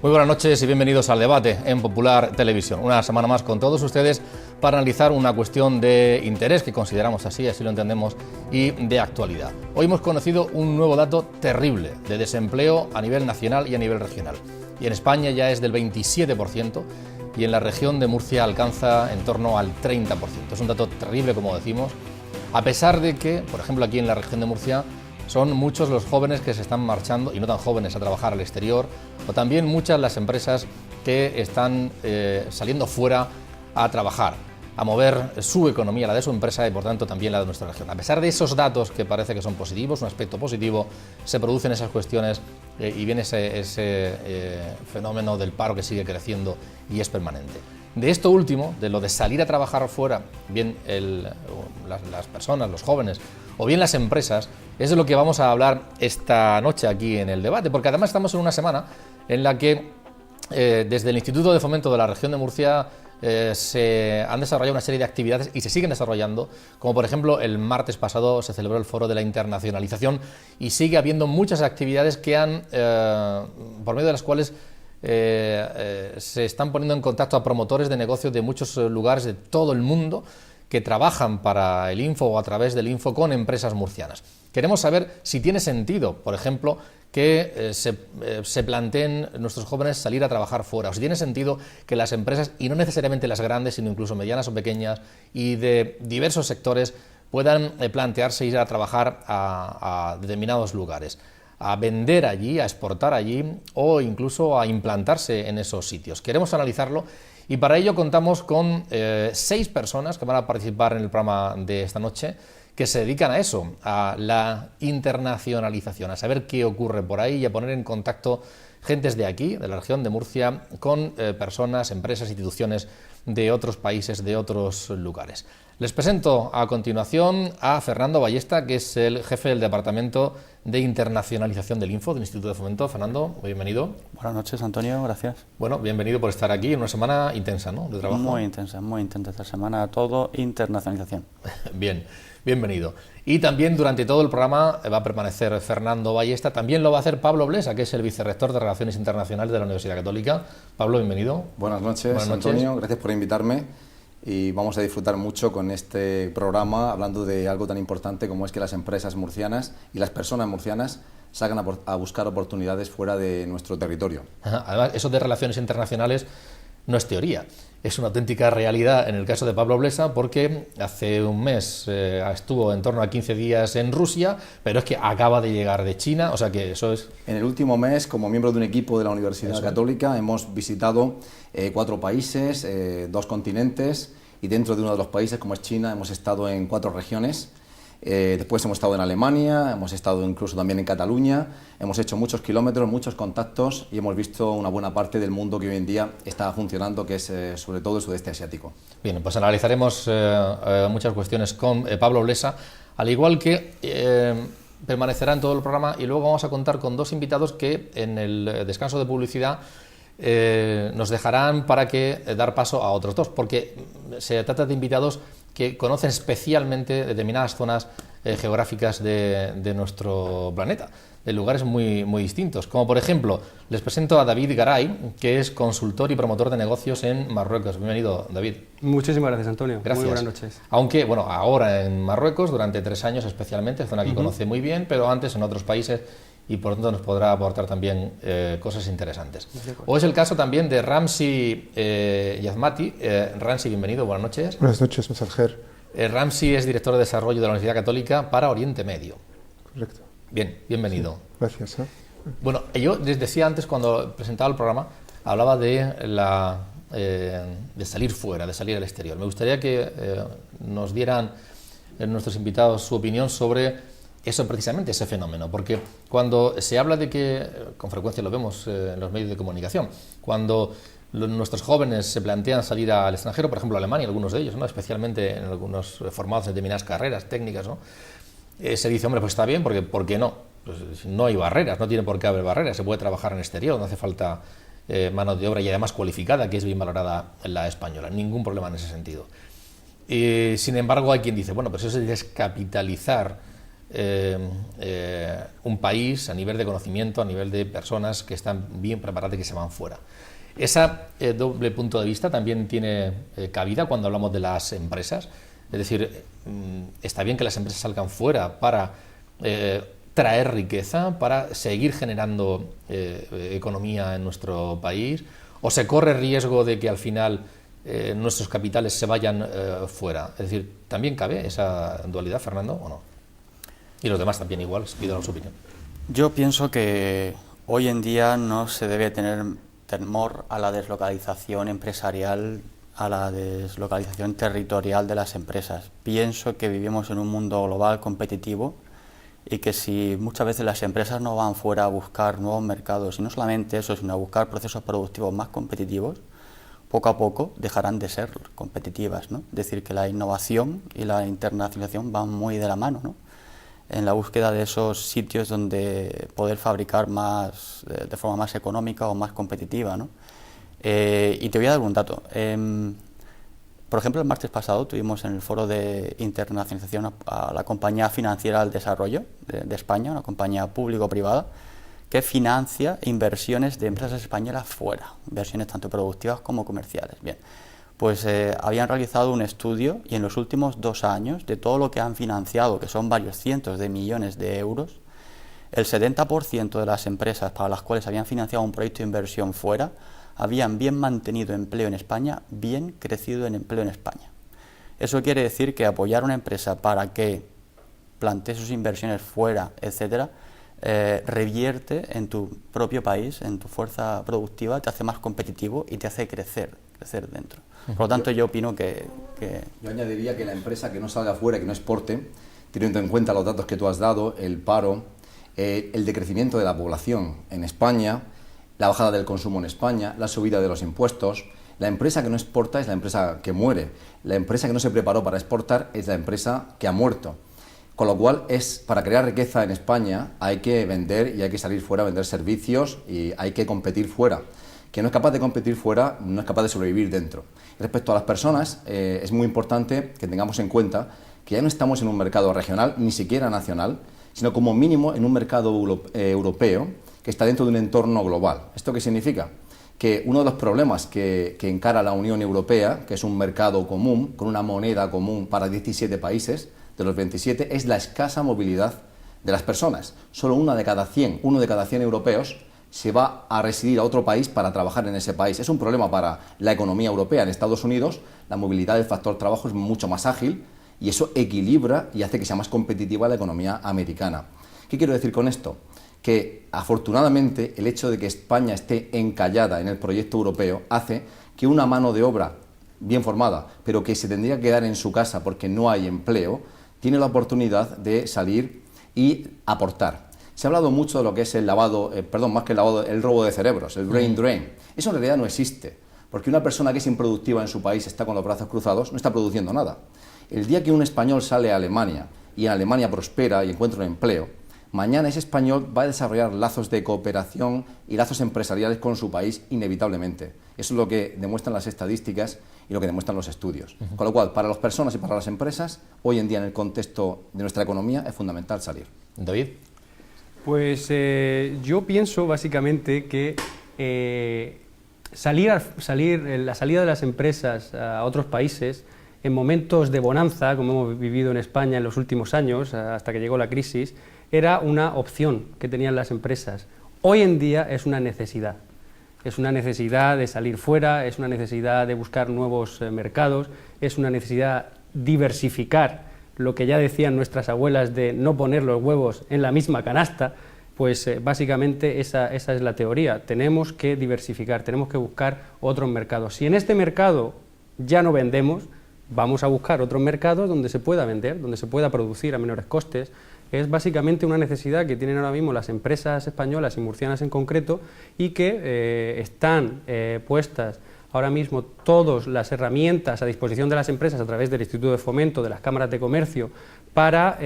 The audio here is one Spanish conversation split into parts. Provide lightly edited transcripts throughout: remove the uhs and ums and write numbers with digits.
Muy buenas noches y bienvenidos al debate en Popular Televisión. Una semana más con todos ustedes para analizar una cuestión de interés que consideramos así lo entendemos, y de actualidad. Hoy hemos conocido un nuevo dato terrible de desempleo a nivel nacional y a nivel regional. Y en España ya es del 27% y en la región de Murcia alcanza en torno al 30%. Es un dato terrible, como decimos, a pesar de que, por ejemplo, aquí en la región de Murcia son muchos los jóvenes que se están marchando, y no tan jóvenes, a trabajar al exterior, o también muchas las empresas que están saliendo fuera a trabajar, a mover su economía, la de su empresa y por tanto también la de nuestra región. A pesar de esos datos que parece que son positivos, un aspecto positivo, se producen esas cuestiones y viene ese fenómeno del paro que sigue creciendo y es permanente. De esto último, de lo de salir a trabajar fuera, bien las personas, los jóvenes, o bien las empresas, es de lo que vamos a hablar esta noche aquí en el debate, porque además estamos en una semana en la que desde el Instituto de Fomento de la región de Murcia se han desarrollado una serie de actividades y se siguen desarrollando, como por ejemplo el martes pasado se celebró el Foro de la Internacionalización y sigue habiendo muchas actividades que por medio de las cuales se están poniendo en contacto a promotores de negocios de muchos lugares de todo el mundo que trabajan para el Info o a través del Info con empresas murcianas. Queremos saber si tiene sentido, por ejemplo, que se planteen nuestros jóvenes salir a trabajar fuera, o si tiene sentido que las empresas, y no necesariamente las grandes, sino incluso medianas o pequeñas, y de diversos sectores, puedan plantearse ir a trabajar a determinados lugares, a vender allí, a exportar allí o incluso a implantarse en esos sitios. Queremos analizarlo y para ello contamos con 6 personas que van a participar en el programa de esta noche, que se dedican a eso, a la internacionalización, a saber qué ocurre por ahí y a poner en contacto gentes de aquí, de la región de Murcia, con personas, empresas, instituciones de otros países, de otros lugares. Les presento a continuación a Fernando Ballesta, que es el jefe del Departamento de Internacionalización del Info, del Instituto de Fomento. Fernando, bienvenido. Buenas noches, Antonio, gracias. Bueno, bienvenido por estar aquí en una semana intensa, ¿no?, de trabajo. Muy intensa esta semana, todo internacionalización. Bien, bienvenido. Y también durante todo el programa va a permanecer Fernando Ballesta, también lo va a hacer Pablo Blesa, que es el vicerrector de Relaciones Internacionales de la Universidad Católica. Pablo, bienvenido. Buenas noches, Antonio, gracias por invitarme. Y vamos a disfrutar mucho con este programa, hablando de algo tan importante como es que las empresas murcianas y las personas murcianas salgan a buscar oportunidades fuera de nuestro territorio. Además, eso de relaciones internacionales no es teoría, es una auténtica realidad en el caso de Pablo Blesa, porque hace un mes estuvo en torno a 15 días en Rusia, pero es que acaba de llegar de China, o sea que eso es... En el último mes, como miembro de un equipo de la Universidad Católica, hemos visitado 4 países, 2 continentes, y dentro de uno de los países, como es China, hemos estado en 4 regiones. Después hemos estado en Alemania, hemos estado incluso también en Cataluña, hemos hecho muchos kilómetros, muchos contactos y hemos visto una buena parte del mundo que hoy en día está funcionando, que es sobre todo el sudeste asiático. Bien, pues analizaremos muchas cuestiones con Pablo Blesa, al igual que permanecerá en todo el programa, y luego vamos a contar con 2 invitados que en el descanso de publicidad nos dejarán para dar paso a otros 2, porque se trata de invitados que conocen especialmente determinadas zonas geográficas de nuestro planeta, de lugares muy, muy distintos, como por ejemplo, les presento a David Garay, que es consultor y promotor de negocios en Marruecos. Bienvenido, David. Muchísimas gracias, Antonio. Gracias. Muy buenas noches. Aunque, bueno, ahora en Marruecos, durante 3 años especialmente, zona que conoce muy bien, pero antes en otros países, y por lo tanto nos podrá aportar también cosas interesantes. O es el caso también de Ramsi Yazmati. Ramsi, bienvenido, buenas noches. Buenas noches, Mesalger. Ramsi es director de desarrollo de la Universidad Católica para Oriente Medio. Correcto. Bien, bienvenido. Sí, gracias. Bueno, yo les decía antes, cuando presentaba el programa, hablaba de salir fuera, de salir al exterior. Me gustaría que nos dieran nuestros invitados su opinión sobre eso, precisamente ese fenómeno, porque cuando se habla de que, con frecuencia lo vemos en los medios de comunicación, cuando nuestros jóvenes se plantean salir al extranjero, por ejemplo a Alemania, algunos de ellos, ¿no?, especialmente en algunos formados de determinadas carreras técnicas, ¿no?, se dice, hombre, pues está bien, porque ¿por qué no? pues no hay barreras, no tiene por qué haber barreras, se puede trabajar en exterior, no hace falta mano de obra y además cualificada, que es bien valorada en la española, ningún problema en ese sentido. Sin embargo, hay quien dice, bueno, pues eso es descapitalizar un país a nivel de conocimiento, a nivel de personas que están bien preparadas y que se van fuera. Ese doble punto de vista también tiene cabida cuando hablamos de las empresas. Es decir, está bien que las empresas salgan fuera para traer riqueza, para seguir generando economía en nuestro país, o se corre riesgo de que al final nuestros capitales se vayan fuera. Es decir, ¿también cabe esa dualidad, Fernando, o no? Y los demás también igual, pido su opinión. Yo pienso que hoy en día no se debe tener temor a la deslocalización empresarial, a la deslocalización territorial de las empresas. Pienso que vivimos en un mundo global competitivo y que si muchas veces las empresas no van fuera a buscar nuevos mercados, y no solamente eso, sino a buscar procesos productivos más competitivos, poco a poco dejarán de ser competitivas, ¿no? Es decir, que la innovación y la internacionalización van muy de la mano, ¿no? En la búsqueda de esos sitios donde poder fabricar más, de forma más económica o más competitiva, ¿no? Y te voy a dar un dato. Por ejemplo, el martes pasado tuvimos en el foro de internacionalización a la Compañía Financiera del Desarrollo de España, una compañía público-privada, que financia inversiones de empresas españolas fuera, inversiones tanto productivas como comerciales. Bien, pues habían realizado un estudio y en los últimos 2 años, de todo lo que han financiado, que son varios cientos de millones de euros, el 70% de las empresas para las cuales habían financiado un proyecto de inversión fuera habían bien mantenido empleo en España, bien crecido en empleo en España. Eso quiere decir que apoyar a una empresa para que plantee sus inversiones fuera, etcétera, revierte en tu propio país, en tu fuerza productiva, te hace más competitivo y te hace crecer dentro. Por lo tanto, yo opino que... Yo añadiría que la empresa que no salga fuera, que no exporte, teniendo en cuenta los datos que tú has dado, el paro, el decrecimiento de la población en España, la bajada del consumo en España, la subida de los impuestos, la empresa que no exporta es la empresa que muere, la empresa que no se preparó para exportar es la empresa que ha muerto. Con lo cual, para crear riqueza en España hay que vender y hay que salir fuera a vender servicios y hay que competir fuera. Quien no es capaz de competir fuera no es capaz de sobrevivir dentro. Respecto a las personas, es muy importante que tengamos en cuenta que ya no estamos en un mercado regional, ni siquiera nacional, sino como mínimo en un mercado europeo que está dentro de un entorno global. ¿Esto qué significa? Que uno de los problemas que encara la Unión Europea, que es un mercado común, con una moneda común para 17 países, de los 27, es la escasa movilidad de las personas. Solo uno de cada 100 europeos se va a residir a otro país para trabajar en ese país. Es un problema para la economía europea. En Estados Unidos la movilidad del factor trabajo es mucho más ágil y eso equilibra y hace que sea más competitiva la economía americana. ¿Qué quiero decir con esto? Que afortunadamente el hecho de que España esté encallada en el proyecto europeo hace que una mano de obra bien formada, pero que se tendría que quedar en su casa porque no hay empleo, tiene la oportunidad de salir y aportar. Se ha hablado mucho de lo que es el lavado, más que el lavado, el robo de cerebros, el brain drain. Eso en realidad no existe, porque una persona que es improductiva en su país, está con los brazos cruzados, no está produciendo nada. El día que un español sale a Alemania y en Alemania prospera y encuentra un empleo, mañana ese español va a desarrollar lazos de cooperación y lazos empresariales con su país inevitablemente. Eso es lo que demuestran las estadísticas y lo que demuestran los estudios. Con lo cual, para las personas y para las empresas, hoy en día en el contexto de nuestra economía es fundamental salir. David. Pues yo pienso básicamente que la salida de las empresas a otros países en momentos de bonanza, como hemos vivido en España en los últimos años, hasta que llegó la crisis, era una opción que tenían las empresas. Hoy en día es una necesidad. Es una necesidad de salir fuera, es una necesidad de buscar nuevos mercados, es una necesidad diversificar, lo que ya decían nuestras abuelas de no poner los huevos en la misma canasta, pues básicamente esa es la teoría. Tenemos que diversificar, tenemos que buscar otros mercados. Si en este mercado ya no vendemos, vamos a buscar otros mercados donde se pueda vender, donde se pueda producir a menores costes. Es básicamente una necesidad que tienen ahora mismo las empresas españolas y murcianas en concreto y que están puestas ahora mismo todas las herramientas a disposición de las empresas a través del Instituto de Fomento, de las cámaras de comercio, para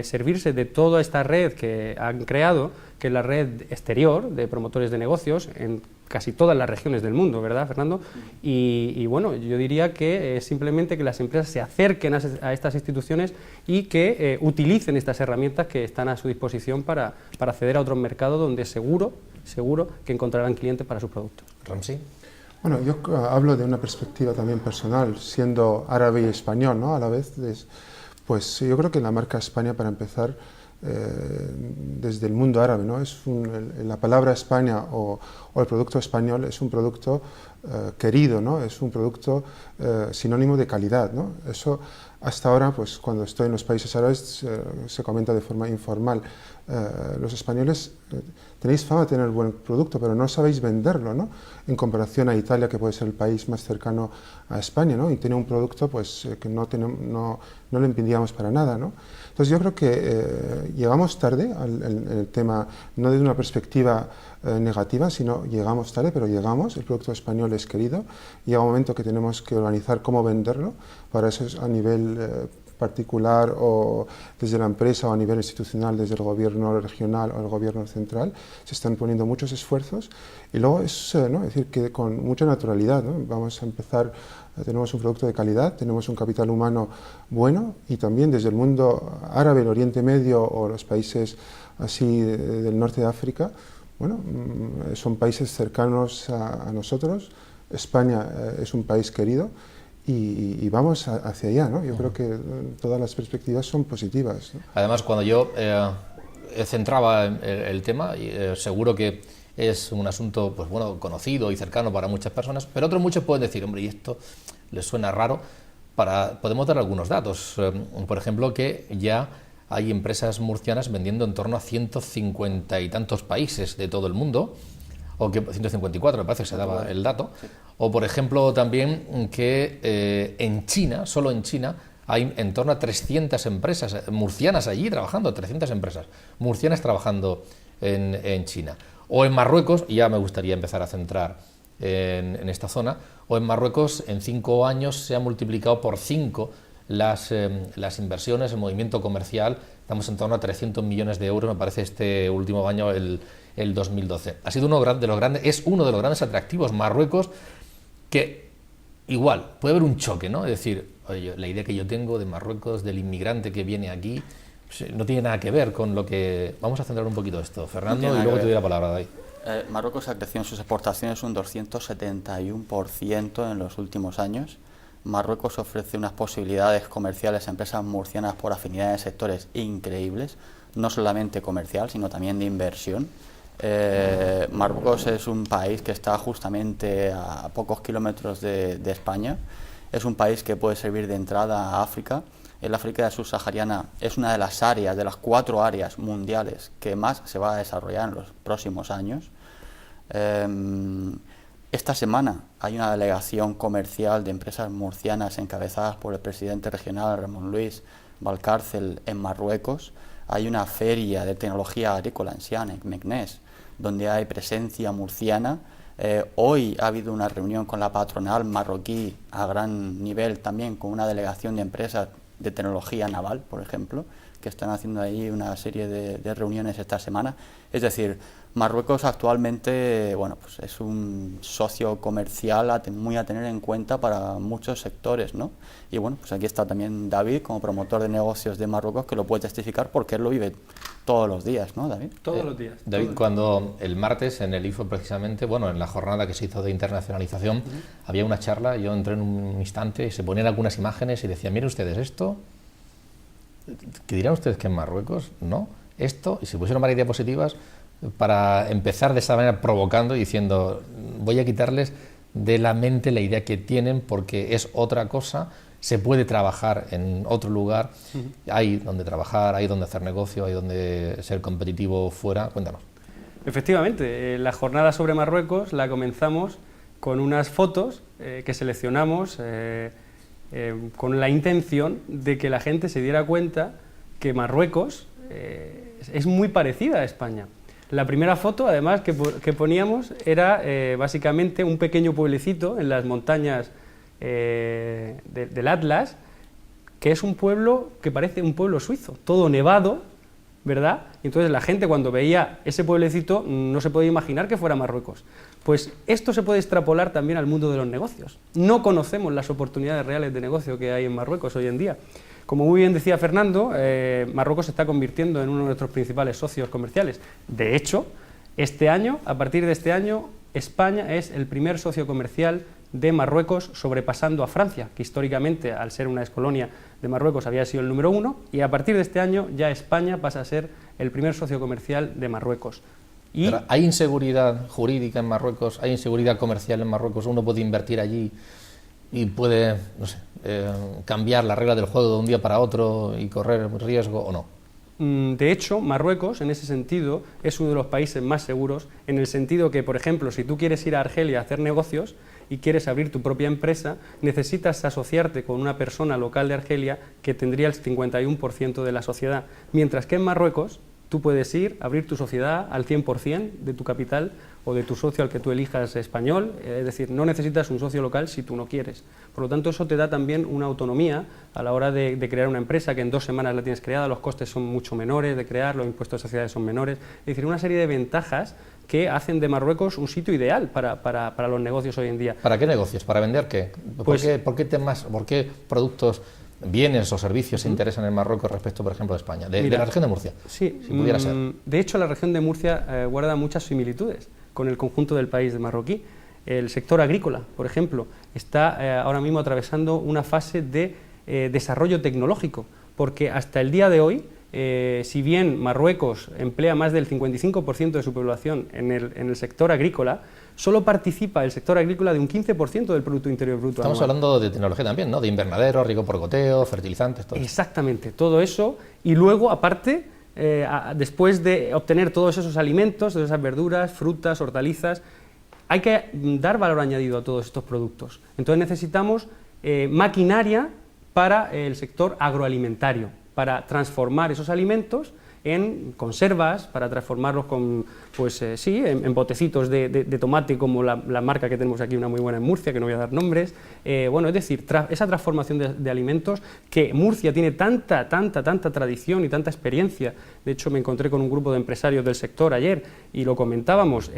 servirse de toda esta red que han creado, que es la red exterior de promotores de negocios en casi todas las regiones del mundo, ¿verdad, Fernando? Y bueno, yo diría que simplemente que las empresas se acerquen a estas instituciones y que utilicen estas herramientas que están a su disposición para acceder a otros mercados donde seguro que encontrarán clientes para sus productos. Ramsey. Bueno, yo hablo de una perspectiva también personal, siendo árabe y español, ¿no? A la vez, pues yo creo que la marca España, para empezar, desde el mundo árabe, ¿no? La palabra España o el producto español es un producto querido, ¿no? Es un producto sinónimo de calidad, ¿no? Eso hasta ahora, pues cuando estoy en los países árabes, se comenta de forma informal. Los españoles tenéis fama de tener buen producto, pero no sabéis venderlo, ¿no? En comparación a Italia, que puede ser el país más cercano a España, ¿no? Y tiene un producto pues, que no le envidiamos para nada, ¿no? Entonces yo creo que llegamos tarde en el tema, no desde una perspectiva negativa, sino llegamos tarde, pero llegamos, el producto español es querido, llega un momento que tenemos que organizar cómo venderlo, para eso es a nivel particular o desde la empresa o a nivel institucional, desde el gobierno regional o el gobierno central, se están poniendo muchos esfuerzos y luego es, ¿no? Es decir, que con mucha naturalidad, ¿no? Vamos a empezar, tenemos un producto de calidad, tenemos un capital humano bueno y también desde el mundo árabe, el Oriente Medio o los países así del norte de África, bueno, son países cercanos a nosotros. España es un país querido y vamos hacia allá, ¿no? Yo creo que todas las perspectivas son positivas, ¿no? Además, cuando yo centraba el tema, seguro que es un asunto pues bueno, conocido y cercano para muchas personas, pero otros muchos pueden decir, hombre, y esto les suena raro. Podemos dar algunos datos, por ejemplo, que ya hay empresas murcianas vendiendo en torno a 150 y tantos países de todo el mundo, o que 154 me parece que se daba el dato, o por ejemplo también que en China, solo en China, hay en torno a 300 empresas murcianas allí trabajando, 300 empresas murcianas trabajando en China. O en Marruecos, y ya me gustaría empezar a centrar en esta zona, o en Marruecos en 5 años se ha multiplicado por 5 las inversiones, el movimiento comercial, estamos en torno a 300 millones de euros, me parece este último año, el 2012. Ha sido uno de los grandes, es uno de los grandes atractivos Marruecos, que igual puede haber un choque, ¿no? Es decir, oye, la idea que yo tengo de Marruecos, del inmigrante que viene aquí, pues, no tiene nada que ver con lo que... Vamos a centrar un poquito esto, Fernando, y luego te doy la palabra, David. Marruecos ha crecido en sus exportaciones un 271% en los últimos años. Marruecos ofrece unas posibilidades comerciales a empresas murcianas por afinidad de sectores increíbles, no solamente comercial, sino también de inversión. Marruecos es un país que está justamente a pocos kilómetros de España. Es un país que puede servir de entrada a África. El África subsahariana es una de las áreas, de las 4 áreas mundiales que más se va a desarrollar en los próximos años. Esta semana hay una delegación comercial de empresas murcianas encabezadas por el presidente regional Ramón Luis Valcárcel en Marruecos. Hay una feria de tecnología agrícola en Sianek, Meknès, donde hay presencia murciana. Hoy ha habido una reunión con la patronal marroquí a gran nivel, también con una delegación de empresas de tecnología naval, por ejemplo, que están haciendo ahí una serie de reuniones esta semana. Es decir, Marruecos actualmente, bueno, pues es un socio comercial muy a tener en cuenta para muchos sectores, ¿no? Y bueno, pues aquí está también David, como promotor de negocios de Marruecos, que lo puede testificar porque él lo vive todos los días, ¿no, David? Todos los días. David, cuando el martes en el IFO precisamente, bueno, en la jornada que se hizo de internacionalización, había una charla, yo entré en un instante y se ponían algunas imágenes y decían, miren ustedes esto, ¿qué dirán ustedes que en Marruecos? No, esto, y se pusieron varias diapositivas para empezar de esa manera provocando y diciendo, voy a quitarles de la mente la idea que tienen porque es otra cosa, se puede trabajar en otro lugar, hay donde trabajar, hay donde hacer negocio, hay donde ser competitivo fuera. Cuéntanos. Efectivamente, la jornada sobre Marruecos la comenzamos con unas fotos que seleccionamos con la intención de que la gente se diera cuenta que Marruecos es muy parecida a España. La primera foto, además, que poníamos era básicamente un pequeño pueblecito en las montañas del Atlas, que es un pueblo que parece un pueblo suizo, todo nevado, ¿verdad? Y entonces la gente, cuando veía ese pueblecito, no se podía imaginar que fuera Marruecos. Pues esto se puede extrapolar también al mundo de los negocios. No conocemos las oportunidades reales de negocio que hay en Marruecos hoy en día. Como muy bien decía Fernando, Marruecos se está convirtiendo en uno de nuestros principales socios comerciales. De hecho, este año, a partir de este año, España es el primer socio comercial de Marruecos, sobrepasando a Francia, que históricamente, al ser una excolonia de Marruecos, había sido el número 1, y a partir de este año ya España pasa a ser el primer socio comercial de Marruecos. Y pero ¿hay inseguridad jurídica en Marruecos? ¿Hay inseguridad comercial en Marruecos? ¿Uno puede invertir allí y puede, no sé, cambiar la regla del juego de un día para otro y correr riesgo o no? De hecho, Marruecos, en ese sentido, es uno de los países más seguros, en el sentido que, por ejemplo, si tú quieres ir a Argelia a hacer negocios y quieres abrir tu propia empresa, necesitas asociarte con una persona local de Argelia que tendría el 51% de la sociedad, mientras que en Marruecos tú puedes ir, abrir tu sociedad al 100% de tu capital o de tu socio al que tú elijas español, es decir, no necesitas un socio local si tú no quieres. Por lo tanto, eso te da también una autonomía a la hora de crear una empresa, que en 2 semanas la tienes creada, los costes son mucho menores de crear, los impuestos de sociedades son menores, es decir, una serie de ventajas que hacen de Marruecos un sitio ideal para los negocios hoy en día. ¿Para qué negocios? ¿Para vender qué? ¿Por qué temas, por qué productos, bienes o servicios se interesan en Marruecos respecto, por ejemplo, de España? De la región de Murcia, sí, si pudiera ser. De hecho, la región de Murcia guarda muchas similitudes con el conjunto del país de marroquí. El sector agrícola, por ejemplo, está ahora mismo atravesando una fase de desarrollo tecnológico, porque hasta el día de hoy, si bien Marruecos emplea más del 55% de su población en el sector agrícola, solo participa el sector agrícola de un 15% del Producto Interior Bruto Estamos anual. hablando de tecnología también, ¿no? De invernadero, riego por goteo, fertilizantes, todo eso. Exactamente, todo eso, y luego, aparte, después de obtener todos esos alimentos, todas esas verduras, frutas, hortalizas, hay que dar valor añadido a todos estos productos. Entonces necesitamos maquinaria para el sector agroalimentario, para transformar esos alimentos en conservas, para transformarlos en botecitos de tomate, como la marca que tenemos aquí, una muy buena en Murcia, que no voy a dar nombres. Es decir, esa transformación de alimentos, que Murcia tiene tanta tradición y tanta experiencia. De hecho, me encontré con un grupo de empresarios del sector ayer y lo comentábamos.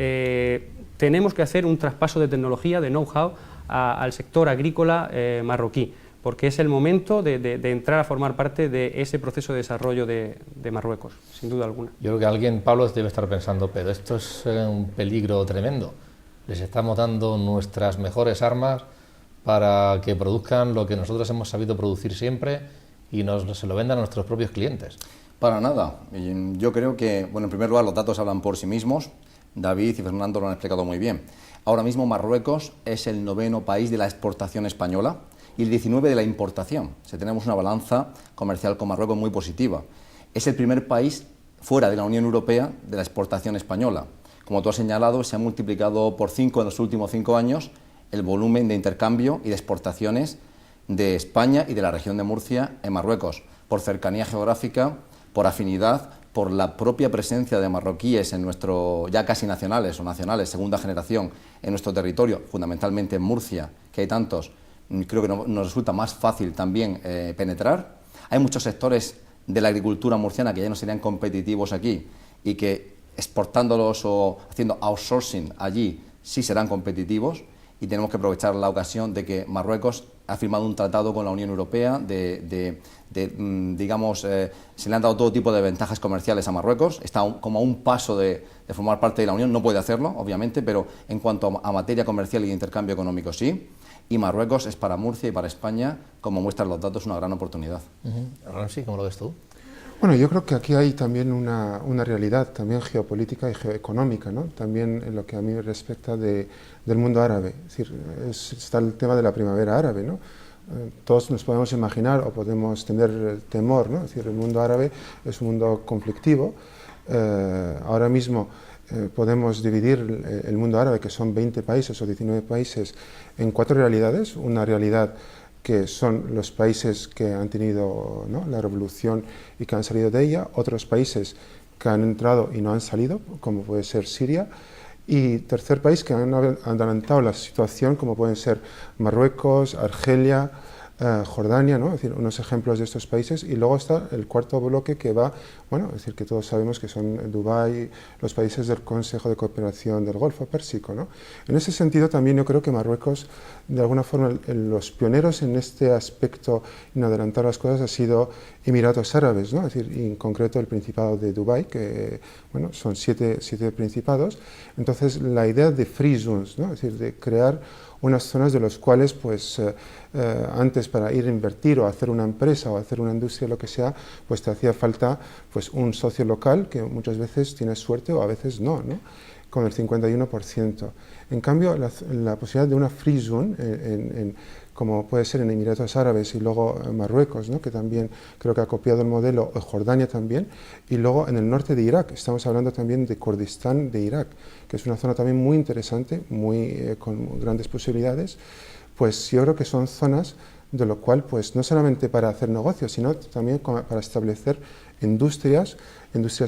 Tenemos que hacer un traspaso de tecnología, de know-how al sector agrícola marroquí, porque es el momento de entrar a formar parte de ese proceso de desarrollo de Marruecos, sin duda alguna. Yo creo que alguien, Pablo, debe estar pensando, pero esto es un peligro tremendo. Les estamos dando nuestras mejores armas para que produzcan lo que nosotros hemos sabido producir siempre y se lo vendan a nuestros propios clientes. Para nada. Yo creo que, bueno, en primer lugar, los datos hablan por sí mismos. David y Fernando lo han explicado muy bien. Ahora mismo Marruecos es el 9º país de la exportación española y el 19 de la importación. O sea, tenemos una balanza comercial con Marruecos muy positiva. Es el primer país fuera de la Unión Europea de la exportación española. Como tú has señalado, se ha multiplicado por 5 en los últimos 5 años el volumen de intercambio y de exportaciones de España y de la región de Murcia en Marruecos, por cercanía geográfica, por afinidad, por la propia presencia de marroquíes en nuestro, ya casi nacionales o nacionales, segunda generación, en nuestro territorio, fundamentalmente en Murcia, que hay tantos. Creo que nos resulta más fácil también penetrar. Hay muchos sectores de la agricultura murciana que ya no serían competitivos aquí y que exportándolos o haciendo outsourcing allí sí serán competitivos, y tenemos que aprovechar la ocasión de que Marruecos ha firmado un tratado con la Unión Europea se le han dado todo tipo de ventajas comerciales a Marruecos, está como a un paso de formar parte de la Unión, no puede hacerlo, obviamente, pero en cuanto a materia comercial y de intercambio económico sí. Y Marruecos es para Murcia y para España, como muestran los datos, una gran oportunidad. Ramsey, ¿cómo lo ves tú? Bueno, yo creo que aquí hay también una realidad también geopolítica y geoeconómica, ¿no? También en lo que a mí respecta del mundo árabe. Es decir, está el tema de la primavera árabe, ¿no? Todos nos podemos imaginar o podemos tener temor, ¿no? Es decir, el mundo árabe es un mundo conflictivo. Ahora mismo podemos dividir el mundo árabe, que son 20 países o 19 países, en 4 realidades. Una realidad que son los países que han tenido, ¿no?, la revolución y que han salido de ella, otros países que han entrado y no han salido, como puede ser Siria. Y tercer país que han adelantado la situación, como pueden ser Marruecos, Argelia, Jordania, ¿no? Es decir, unos ejemplos de estos países. Y luego está el cuarto bloque que va, bueno, es decir, que todos sabemos que son Dubái, los países del Consejo de Cooperación del Golfo Pérsico, ¿no? En ese sentido también yo creo que Marruecos, de alguna forma, los pioneros en este aspecto, en adelantar las cosas, ha sido Emiratos Árabes, ¿no? Es decir, en concreto el Principado de Dubái, que, bueno, son siete principados. Entonces, la idea de free zones, ¿no? Es decir, de crear unas zonas de las cuales, pues, antes para ir a invertir o hacer una empresa o hacer una industria, lo que sea, pues te hacía falta, pues, un socio local que muchas veces tienes suerte o a veces no, ¿no? Con el 51%. En cambio, la posibilidad de una free zone, como puede ser en Emiratos Árabes y luego Marruecos, ¿no? Que también creo que ha copiado el modelo, o Jordania también, y luego en el norte de Irak, estamos hablando también de Kurdistán de Irak, que es una zona también muy interesante, con grandes posibilidades. Pues yo creo que son zonas de lo cual, pues, no solamente para hacer negocios, sino también para establecer industrias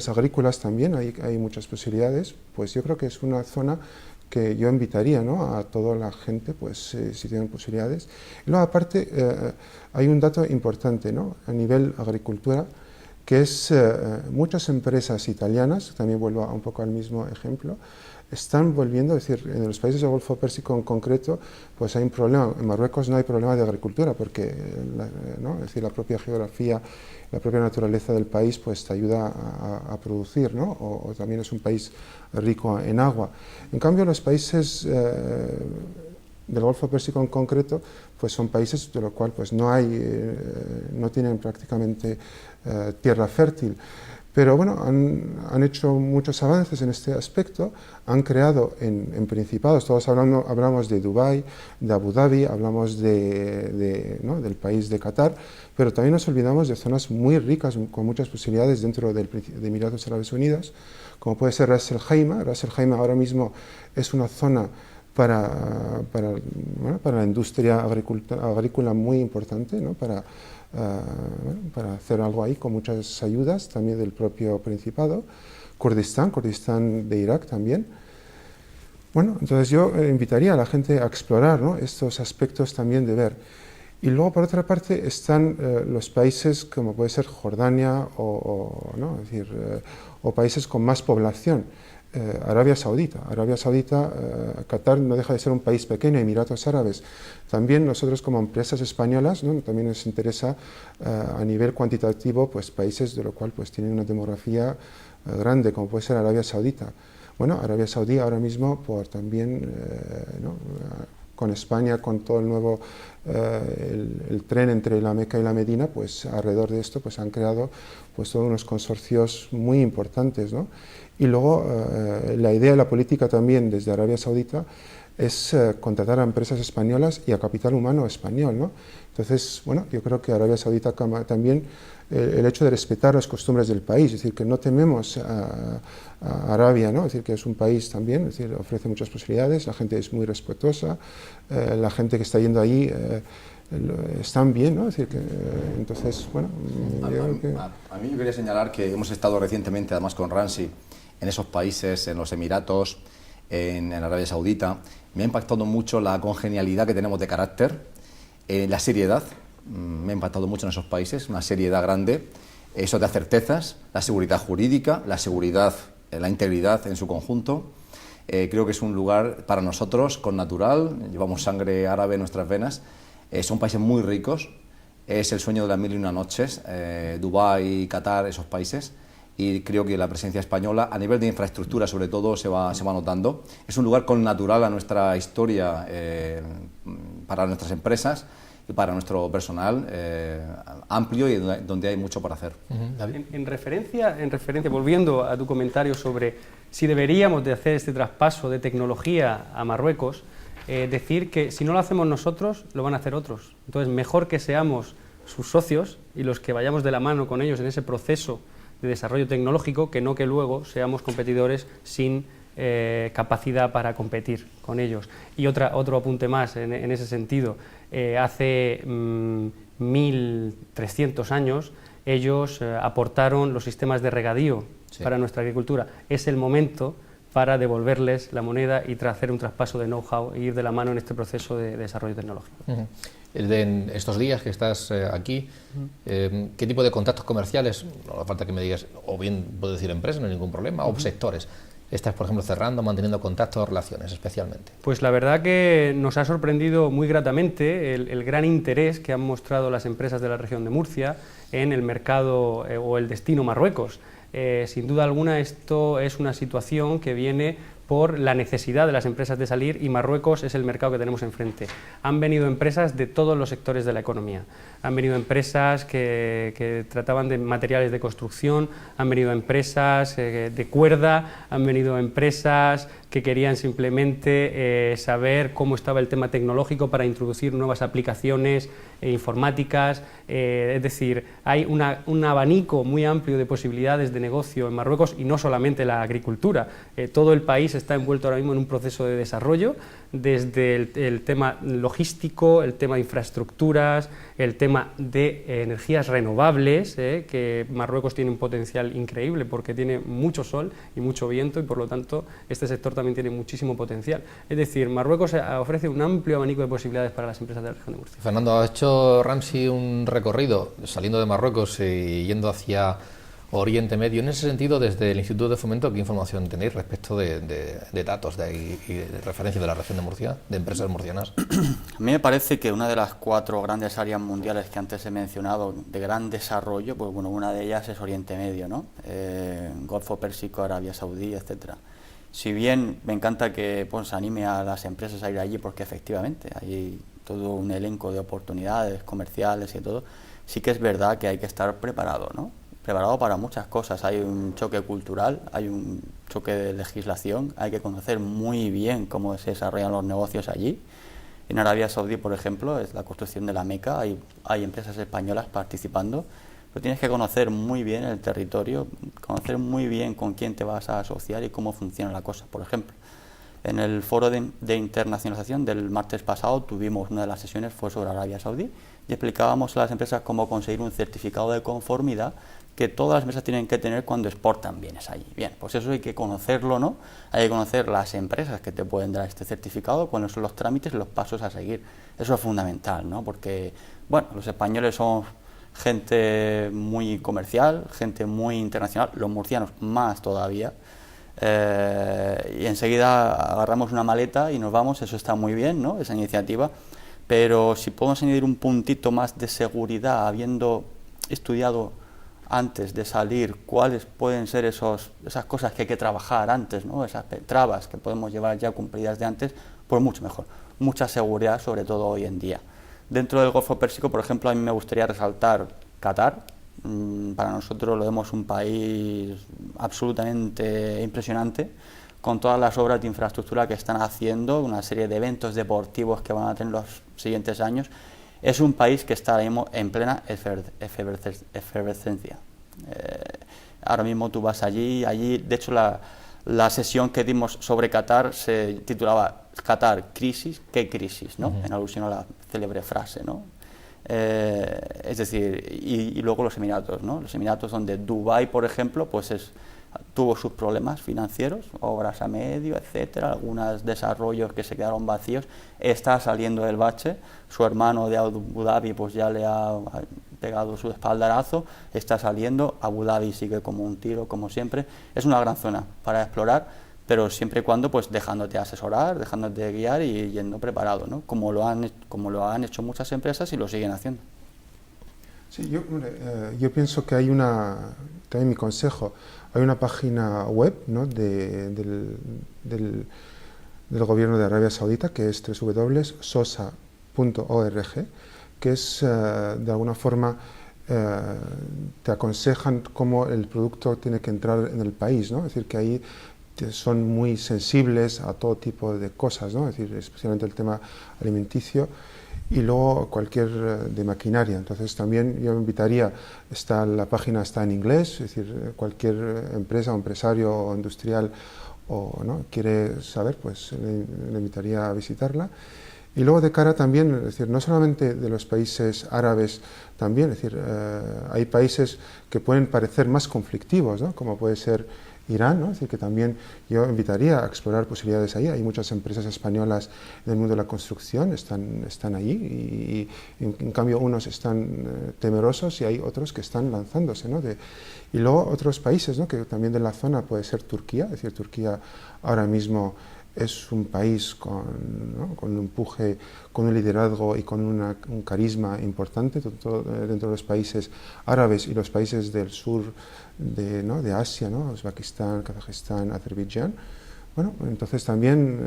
agrícolas también, hay muchas posibilidades. Pues yo creo que es una zona que yo invitaría, ¿no?, a toda la gente, pues, si tienen posibilidades. Y luego, aparte, hay un dato importante, ¿no?, a nivel agricultura, que es muchas empresas italianas, también vuelvo un poco al mismo ejemplo, están volviendo, es decir, en los países del Golfo Pérsico en concreto, pues hay un problema. En Marruecos no hay problema de agricultura, porque ¿no?, es decir, la propia geografía, la propia naturaleza del país, pues te ayuda a producir, ¿no?, o también es un país rico en agua. En cambio, los países del Golfo Pérsico en concreto, pues son países de los cuales, pues, no tienen prácticamente tierra fértil. Pero bueno, han hecho muchos avances en este aspecto, han creado en principados, todos hablamos de Dubái, de Abu Dhabi, hablamos ¿no?, del país de Qatar, pero también nos olvidamos de zonas muy ricas, con muchas posibilidades dentro de Emiratos Árabes Unidos, como puede ser Ras El Khaimah. Ras El Khaimah ahora mismo es una zona para la industria agrícola muy importante, ¿no?, para hacer algo ahí con muchas ayudas también del propio Principado. Kurdistán de Irak también. Bueno, entonces yo invitaría a la gente a explorar, ¿no?, estos aspectos también de ver. Y luego, por otra parte, están los países como puede ser Jordania ¿no?, es decir, o países con más población. Arabia Saudita, Qatar no deja de ser un país pequeño, Emiratos Árabes. También nosotros como empresas españolas, ¿no?, también nos interesa a nivel cuantitativo, pues, países de lo cual, pues, tienen una demografía grande, como puede ser Arabia Saudita. Bueno, Arabia Saudí ahora mismo, por también, ¿no?, con España, con todo el nuevo el tren entre la Meca y la Medina, pues alrededor de esto, pues, han creado, pues, todos unos consorcios muy importantes, ¿no? Y luego la idea de la política también desde Arabia Saudita es contratar a empresas españolas y a capital humano español, ¿no? Entonces, bueno, yo creo que Arabia Saudita también el hecho de respetar las costumbres del país, es decir, que no tememos a Arabia, ¿no? Es decir, que es un país también, es decir, ofrece muchas posibilidades, la gente es muy respetuosa, la gente que está yendo allí están bien, ¿no? Es decir, que entonces, bueno, a mí yo quería señalar que hemos estado recientemente, además con Ramsey, en esos países, en los Emiratos, en Arabia Saudita. Me ha impactado mucho la congenialidad que tenemos de carácter, la seriedad. Me ha impactado mucho en esos países, una seriedad grande, eso da certezas, la seguridad jurídica, la seguridad, la integridad en su conjunto. Creo que es un lugar para nosotros con natural, llevamos sangre árabe en nuestras venas, son países muy ricos, es el sueño de las 1001 noches, Dubái, Qatar, esos países, y creo que la presencia española, a nivel de infraestructura sobre todo, se va notando. Es un lugar con natural a nuestra historia, para nuestras empresas y para nuestro personal, amplio y donde hay mucho por hacer. En referencia, volviendo a tu comentario sobre si deberíamos de hacer este traspaso de tecnología a Marruecos, decir que si no lo hacemos nosotros, lo van a hacer otros. Entonces, mejor que seamos sus socios y los que vayamos de la mano con ellos en ese proceso de desarrollo tecnológico, que no que luego seamos competidores sin capacidad para competir con ellos. Y otro apunte más en ese sentido, hace 1300 años ellos aportaron los sistemas de regadío para nuestra agricultura. Es el momento para devolverles la moneda y hacer un traspaso de know-how e ir de la mano en este proceso de desarrollo tecnológico. En estos días que estás aquí, ¿qué tipo de contactos comerciales, no hace falta que me digas, o bien puedo decir empresas, no hay ningún problema, o sectores, estás, por ejemplo, cerrando, manteniendo contactos o relaciones especialmente? Pues la verdad que nos ha sorprendido muy gratamente el gran interés que han mostrado las empresas de la región de Murcia en el mercado o el destino Marruecos. Sin duda alguna esto es una situación que viene por la necesidad de las empresas de salir y Marruecos es el mercado que tenemos enfrente. Han venido empresas de todos los sectores de la economía. Han venido empresas que trataban de materiales de construcción, han venido empresas de cuerda, han venido empresas que querían simplemente saber cómo estaba el tema tecnológico para introducir nuevas aplicaciones informáticas, es decir, hay un abanico muy amplio de posibilidades de negocio en Marruecos y no solamente la agricultura, todo el país está envuelto ahora mismo en un proceso de desarrollo, desde el tema logístico, el tema de infraestructuras, el tema de energías renovables, que Marruecos tiene un potencial increíble porque tiene mucho sol y mucho viento y por lo tanto este sector también tiene muchísimo potencial. Es decir, Marruecos ofrece un amplio abanico de posibilidades para las empresas de la región de Murcia. Fernando, ha hecho Ramsey un recorrido saliendo de Marruecos y yendo hacia Oriente Medio. En ese sentido, desde el Instituto de Fomento, ¿qué información tenéis respecto de datos y de referencia de la región de Murcia, de empresas murcianas? A mí me parece que una de las 4 grandes áreas mundiales que antes he mencionado de gran desarrollo, pues bueno, una de ellas es Oriente Medio, ¿no? Golfo Pérsico, Arabia Saudí, etcétera. Si bien me encanta que pues, anime a las empresas a ir allí, porque efectivamente hay todo un elenco de oportunidades comerciales y todo, sí que es verdad que hay que estar preparado, ¿no? Preparado para muchas cosas. Hay un choque cultural, hay un choque de legislación, hay que conocer muy bien cómo se desarrollan los negocios allí. En Arabia Saudí, por ejemplo, es la construcción de la Meca, hay empresas españolas participando, pero tienes que conocer muy bien el territorio, conocer muy bien con quién te vas a asociar y cómo funciona la cosa. Por ejemplo, en el foro de internacionalización del martes pasado tuvimos una de las sesiones fue sobre Arabia Saudí y explicábamos a las empresas cómo conseguir un certificado de conformidad que todas las empresas tienen que tener cuando exportan bienes allí. Bien, pues eso hay que conocerlo, ¿no? Hay que conocer las empresas que te pueden dar este certificado, cuáles son los trámites y los pasos a seguir. Eso es fundamental, ¿no? Porque, bueno, los españoles son gente muy comercial, gente muy internacional, los murcianos más todavía, y enseguida agarramos una maleta y nos vamos, eso está muy bien, ¿no? Esa iniciativa, pero si podemos añadir un puntito más de seguridad, habiendo estudiado antes de salir cuáles pueden ser esas cosas que hay que trabajar antes, ¿no? Esas trabas que podemos llevar ya cumplidas de antes, pues mucho mejor, mucha seguridad, sobre todo hoy en día. Dentro del Golfo Pérsico, por ejemplo, a mí me gustaría resaltar Qatar. Para nosotros lo vemos un país absolutamente impresionante, con todas las obras de infraestructura que están haciendo, una serie de eventos deportivos que van a tener los siguientes años. Es un país que está ahora mismo en plena efervescencia. Ahora mismo tú vas allí, de hecho la sesión que dimos sobre Qatar se titulaba Qatar, crisis, ¿qué crisis? ¿No? En alusión a la célebre frase, ¿no? Es decir, y luego los Emiratos, ¿no? Los Emiratos donde Dubái, por ejemplo, pues tuvo sus problemas financieros, obras a medio, etcétera, algunos desarrollos que se quedaron vacíos, está saliendo del bache, su hermano de Abu Dhabi pues ya le ha pegado su espaldarazo, está saliendo, Abu Dhabi sigue como un tiro, como siempre, es una gran zona para explorar, pero siempre y cuando pues dejándote asesorar, dejándote guiar y yendo preparado, ¿no? Como lo han hecho muchas empresas y lo siguen haciendo. Sí, yo pienso que hay también mi consejo, hay una página web, ¿no? del gobierno de Arabia Saudita que es www.sosa.org, que es de alguna forma te aconsejan cómo el producto tiene que entrar en el país, ¿no? Es decir, que ahí son muy sensibles a todo tipo de cosas, ¿no? Es decir, especialmente el tema alimenticio y luego cualquier de maquinaria. Entonces también yo me invitaría, la página está en inglés, es decir, cualquier empresa o empresario o industrial ¿no? quiere saber, pues le invitaría a visitarla. Y luego de cara también, es decir, no solamente de los países árabes también, es decir, hay países que pueden parecer más conflictivos, ¿no? Como puede ser Irán, ¿no? Es decir, que también yo invitaría a explorar posibilidades ahí. Hay muchas empresas españolas en el mundo de la construcción, están allí y en cambio unos están temerosos y hay otros que están lanzándose, ¿no? Y luego otros países, ¿no? Que también de la zona puede ser Turquía, es decir, Turquía ahora mismo es un país ¿no? con un empuje, con un liderazgo y con un carisma importante dentro de los países árabes y los países del sur ¿no? de Asia, ¿no? Uzbekistán, Kazajistán, Azerbaiyán. Bueno, entonces también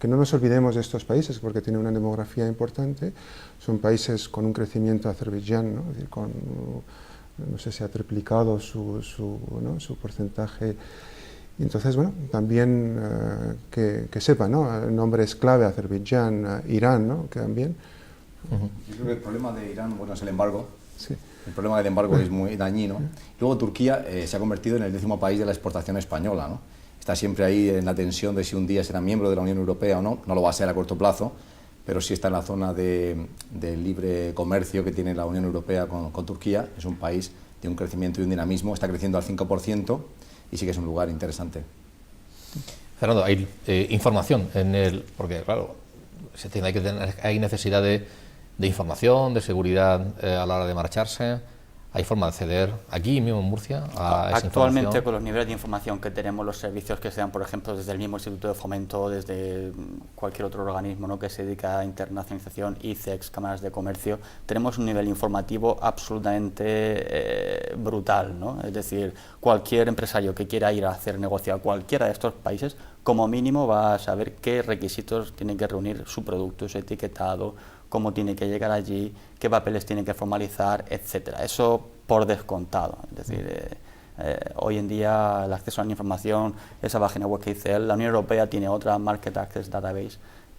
que no nos olvidemos de estos países porque tienen una demografía importante, son países con un crecimiento, Azerbaiyán, ¿no? Es decir, no sé si ha triplicado ¿no? su porcentaje. Y entonces, bueno, también que sepan, ¿no? Nombres clave, Azerbaiyán, Irán, ¿no? Que también. Yo creo que el problema de Irán, bueno, es el embargo. Sí. El problema del embargo es muy dañino. Luego Turquía se ha convertido en el 10º país de la exportación española, ¿no? Está siempre ahí en la tensión de si un día será miembro de la Unión Europea o no. No lo va a ser a corto plazo, pero sí está en la zona de libre comercio que tiene la Unión Europea con Turquía. Es un país de un crecimiento y un dinamismo, está creciendo al 5%. Y sí que es un lugar interesante. Fernando, hay información porque claro, hay necesidad de información, de seguridad a la hora de marcharse. ¿Hay forma de acceder aquí mismo en Murcia a esa Actualmente, información? con los niveles de información que tenemos, los servicios que se dan, por ejemplo, desde el mismo Instituto de Fomento, desde cualquier otro organismo, ¿no? Que se dedica a internacionalización, ICEX, cámaras de comercio, tenemos un nivel informativo absolutamente brutal, ¿no? Es decir, cualquier empresario que quiera ir a hacer negocio a cualquiera de estos países, como mínimo va a saber qué requisitos tiene que reunir su producto, su etiquetado, cómo tiene que llegar allí, qué papeles tiene que formalizar, etcétera. Eso por descontado. Es decir, hoy en día el acceso a la información, esa página web que dice él, la Unión Europea tiene otra, Market Access Database,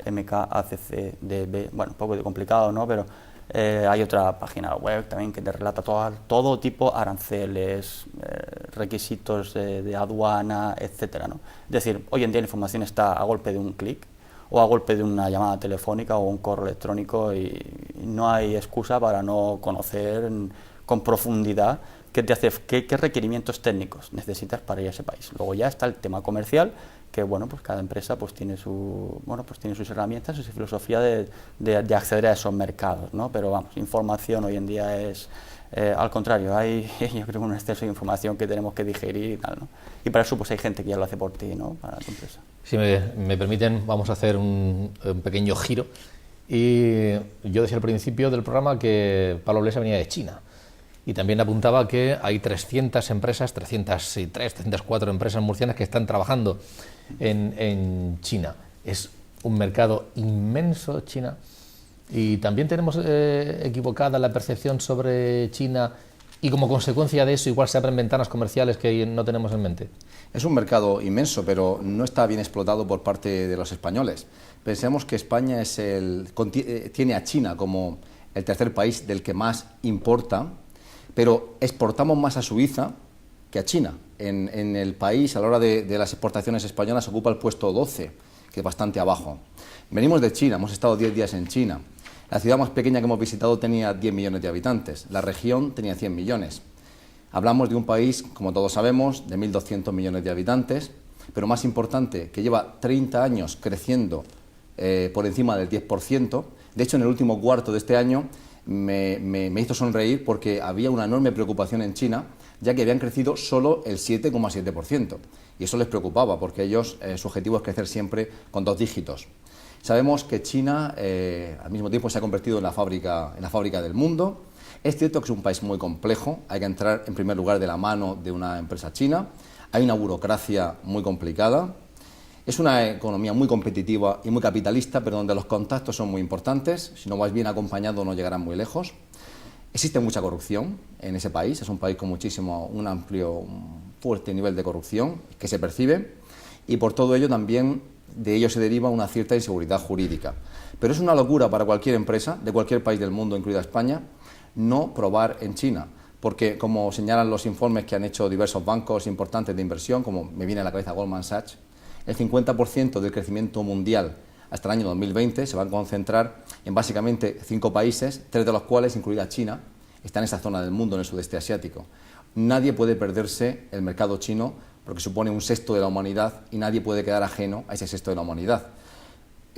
MKACCDB, bueno, un poco complicado, ¿no? Pero hay otra página web también que te relata todo tipo, aranceles, requisitos de aduana, etcétera, ¿no? Es decir, hoy en día la información está a golpe de un clic, o a golpe de una llamada telefónica o un correo electrónico y no hay excusa para no conocer con profundidad qué requerimientos técnicos necesitas para ir a ese país. Luego ya está el tema comercial, que bueno, pues cada empresa pues tiene sus herramientas, su filosofía de acceder a esos mercados, ¿no? Pero vamos, información hoy en día es al contrario, hay yo creo un exceso de información que tenemos que digerir y tal, ¿no? Y para eso pues hay gente que ya lo hace por ti, ¿no? Para tu empresa. Si me permiten, vamos a hacer un pequeño giro. Y yo decía al principio del programa que Pablo Blesa venía de China. Y también apuntaba que hay 300 empresas, 303, 304 empresas murcianas que están trabajando en China. Es un mercado inmenso, China. Y también tenemos equivocada la percepción sobre China y como consecuencia de eso igual se abren ventanas comerciales que no tenemos en mente. Es un mercado inmenso, pero no está bien explotado por parte de los españoles. Pensemos que España tiene a China como el tercer país del que más importa, pero exportamos más a Suiza que a China. En el país, a la hora de las exportaciones españolas, ocupa el puesto 12, que es bastante abajo. Venimos de China, hemos estado 10 días en China. La ciudad más pequeña que hemos visitado tenía 10 millones de habitantes, la región tenía 100 millones. Hablamos de un país, como todos sabemos, de 1.200 millones de habitantes, pero más importante, que lleva 30 años creciendo por encima del 10%. De hecho, en el último cuarto de este año me hizo sonreír porque había una enorme preocupación en China, ya que habían crecido solo el 7,7%. Y eso les preocupaba, porque ellos, su objetivo es crecer siempre con 2 dígitos. Sabemos que China, al mismo tiempo, se ha convertido en la fábrica del mundo. Es cierto que es un país muy complejo, hay que entrar en primer lugar de la mano de una empresa china, hay una burocracia muy complicada, es una economía muy competitiva y muy capitalista, pero donde los contactos son muy importantes, si no vais bien acompañado no llegarán muy lejos. Existe mucha corrupción en ese país, es un país con un amplio, fuerte nivel de corrupción que se percibe y por todo ello también de ello se deriva una cierta inseguridad jurídica. Pero es una locura para cualquier empresa de cualquier país del mundo, incluida España, no probar en China, porque como señalan los informes que han hecho diversos bancos importantes de inversión, como me viene a la cabeza Goldman Sachs, el 50% del crecimiento mundial hasta el año 2020 se van a concentrar en básicamente 5 países, 3 de los cuales, incluida China, están en esa zona del mundo, en el sudeste asiático. Nadie puede perderse el mercado chino porque supone un sexto de la humanidad y nadie puede quedar ajeno a ese sexto de la humanidad.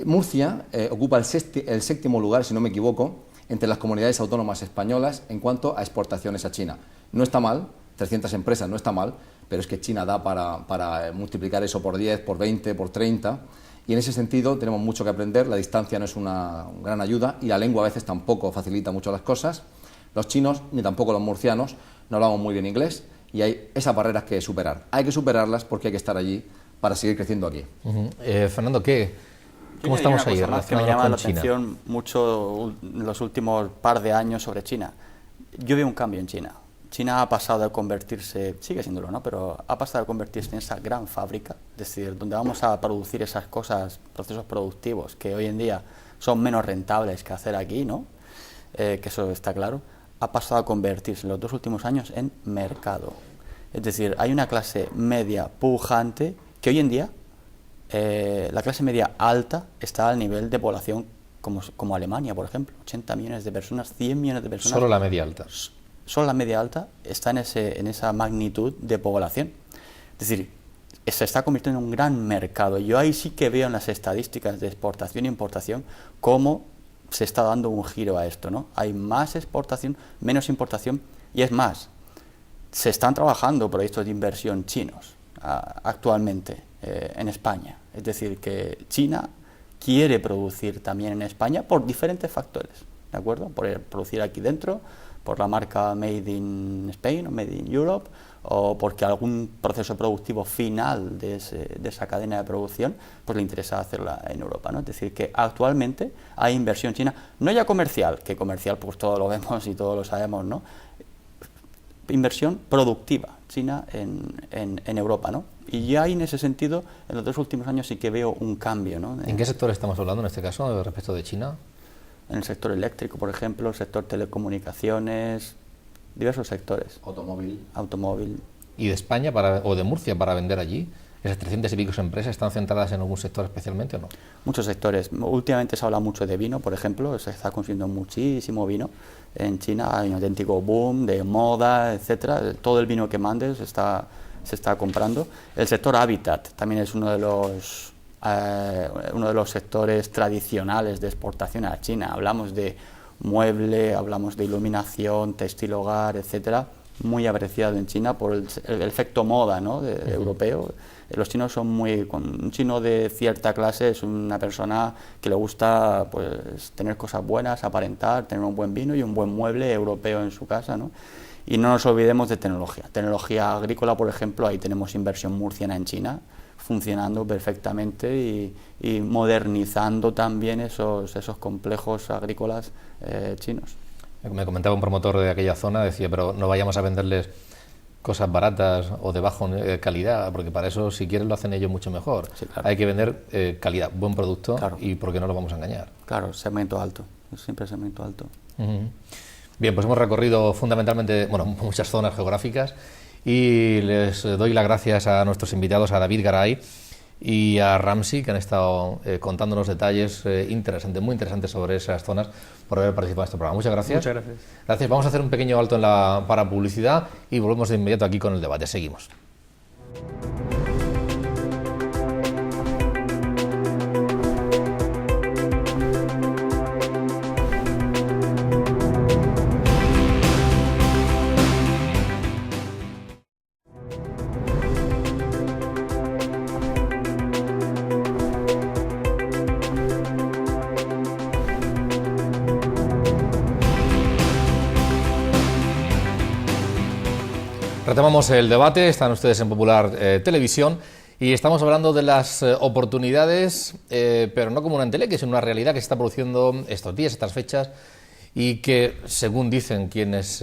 Murcia ocupa el 7º lugar, si no me equivoco, entre las comunidades autónomas españolas en cuanto a exportaciones a China. No está mal, 300 empresas no está mal, pero es que China da para multiplicar eso por 10, por 20, por 30, y en ese sentido tenemos mucho que aprender. La distancia no es una gran ayuda y la lengua a veces tampoco facilita mucho las cosas. Los chinos, ni tampoco los murcianos, no hablamos muy bien inglés y hay esas barreras que superar. Hay que superarlas porque hay que estar allí para seguir creciendo aquí. Fernando, ¿cómo estamos ahí? Que me llama la atención mucho en los últimos par de años sobre China. Yo veo un cambio en China. China ha pasado a convertirse, sigue siéndolo, ¿no?, pero ha pasado a convertirse en esa gran fábrica, es decir, donde vamos a producir esas cosas, procesos productivos que hoy en día son menos rentables que hacer aquí, ¿no? Que eso está claro. Ha pasado a convertirse en los 2 últimos años en mercado. Es decir, hay una clase media pujante que hoy en día, la clase media alta está al nivel de población como Alemania, por ejemplo, 80 millones de personas, 100 millones de personas. Solo la media alta. Solo la media alta está en esa magnitud de población. Es decir, se está convirtiendo en un gran mercado. Yo ahí sí que veo en las estadísticas de exportación e importación cómo se está dando un giro a esto, ¿no? Hay más exportación, menos importación, y es más, se están trabajando proyectos de inversión chinos actualmente en España. Es decir, que China quiere producir también en España por diferentes factores, ¿de acuerdo? Por producir aquí dentro, por la marca Made in Spain o Made in Europe, o porque algún proceso productivo final de esa cadena de producción pues le interesa hacerla en Europa, ¿no? Es decir, que actualmente hay inversión china, no ya comercial, que comercial pues todo lo vemos y todo lo sabemos, ¿no? Inversión productiva china en Europa, ¿no? Y ya ahí en ese sentido, en los 2 últimos años sí que veo un cambio, ¿no? ¿En qué sector estamos hablando en este caso respecto de China? En el sector eléctrico, por ejemplo, el sector telecomunicaciones, diversos sectores. Automóvil. ¿Y de España o de Murcia para vender allí? ¿Esas 300 y pico empresas están centradas en algún sector especialmente o no? Muchos sectores. Últimamente se habla mucho de vino, por ejemplo, se está consumiendo muchísimo vino. En China hay un auténtico boom de moda, etcétera. Todo el vino que mandes se está comprando. El sector hábitat también es uno de los sectores tradicionales de exportación a China. Hablamos de mueble, hablamos de iluminación, textil hogar, etcétera, muy apreciado en China por el efecto moda, ¿no?, europeo. Los chinos son un chino de cierta clase es una persona que le gusta pues tener cosas buenas, aparentar, tener un buen vino y un buen mueble europeo en su casa, ¿no? Y no nos olvidemos de tecnología agrícola, por ejemplo. Ahí tenemos inversión murciana en China funcionando perfectamente y modernizando también esos complejos agrícolas chinos. Me comentaba un promotor de aquella zona, decía, pero no vayamos a venderles cosas baratas o de baja calidad, porque para eso, si quieren, lo hacen ellos mucho mejor. Sí, claro. Hay que vender calidad, buen producto, claro. Y porque no lo vamos a engañar. Claro, segmento alto, siempre segmento alto. Bien, pues hemos recorrido fundamentalmente, muchas zonas geográficas y les doy las gracias a nuestros invitados, a David Garay y a Ramsey, que han estado contándonos detalles muy interesantes sobre esas zonas, por haber participado en este programa. Muchas gracias. Muchas gracias. Gracias. Vamos a hacer un pequeño alto para publicidad y volvemos de inmediato aquí con el debate. Seguimos. Retomamos el debate, están ustedes en Popular Televisión y estamos hablando de las oportunidades, pero no como una entelequia, sino una realidad que se está produciendo estos días, estas fechas, y que, según dicen quienes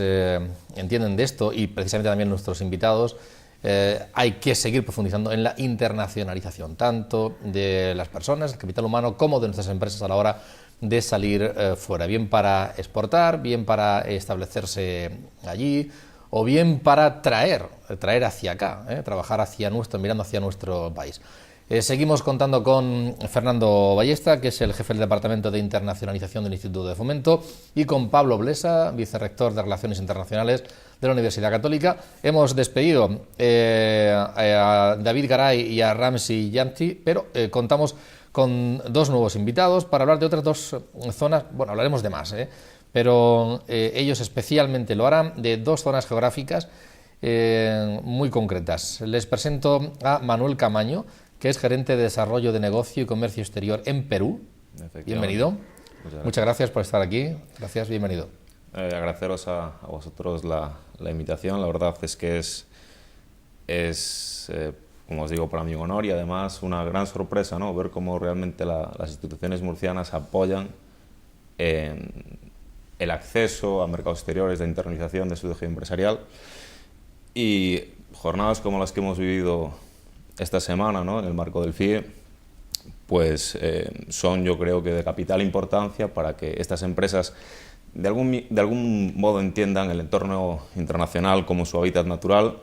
entienden de esto, y precisamente también nuestros invitados, hay que seguir profundizando en la internacionalización, tanto de las personas, el capital humano, como de nuestras empresas a la hora de salir fuera, bien para exportar, bien para establecerse allí, o bien para traer hacia acá, trabajar mirando hacia nuestro país. Seguimos contando con Fernando Ballesta, que es el jefe del Departamento de Internacionalización del Instituto de Fomento, y con Pablo Blesa, vicerrector de Relaciones Internacionales de la Universidad Católica. Hemos despedido a David Garay y a Ramzi Yanti, pero contamos con dos nuevos invitados para hablar de otras dos zonas. Bueno, hablaremos de más, pero ellos especialmente lo harán de dos zonas geográficas muy concretas. Les presento a Manuel Camaño, que es gerente de Desarrollo de Negocio y Comercio Exterior en Perú. Bienvenido. Muchas gracias por estar aquí. Gracias, bienvenido. Agradeceros a vosotros la invitación. La verdad es que es como os digo, para mí un honor y además una gran sorpresa, ¿no? Ver cómo realmente las instituciones murcianas apoyan el acceso a mercados exteriores, de internalización de su tejido empresarial, y jornadas como las que hemos vivido esta semana, ¿no? En el marco del FIE, pues son, yo creo, que de capital importancia para que estas empresas de algún modo entiendan el entorno internacional como su hábitat natural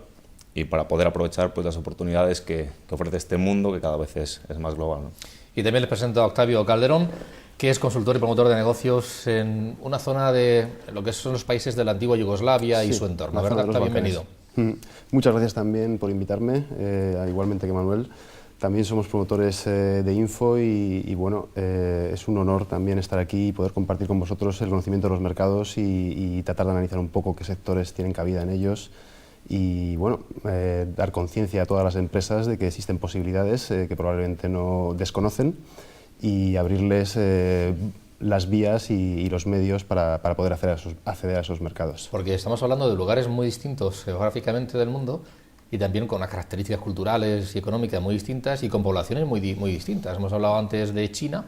y para poder aprovechar, pues, las oportunidades que ofrece este mundo, que cada vez es más global, ¿no? Y también les presento a Octavio Calderón, que es consultor y promotor de negocios en una zona de lo que son los países de la antigua Yugoslavia y su entorno. ¿Verdad, Octavio? Bienvenido. Muchas gracias también por invitarme, igualmente que Manuel. También somos promotores de Info y bueno, es un honor también estar aquí y poder compartir con vosotros el conocimiento de los mercados y tratar de analizar un poco qué sectores tienen cabida en ellos y bueno, dar conciencia a todas las empresas de que existen posibilidades que probablemente no desconocen y abrirles las vías y los medios para poder acceder a esos mercados. Porque estamos hablando de lugares muy distintos geográficamente del mundo y también con unas características culturales y económicas muy distintas y con poblaciones muy distintas. Hemos hablado antes de China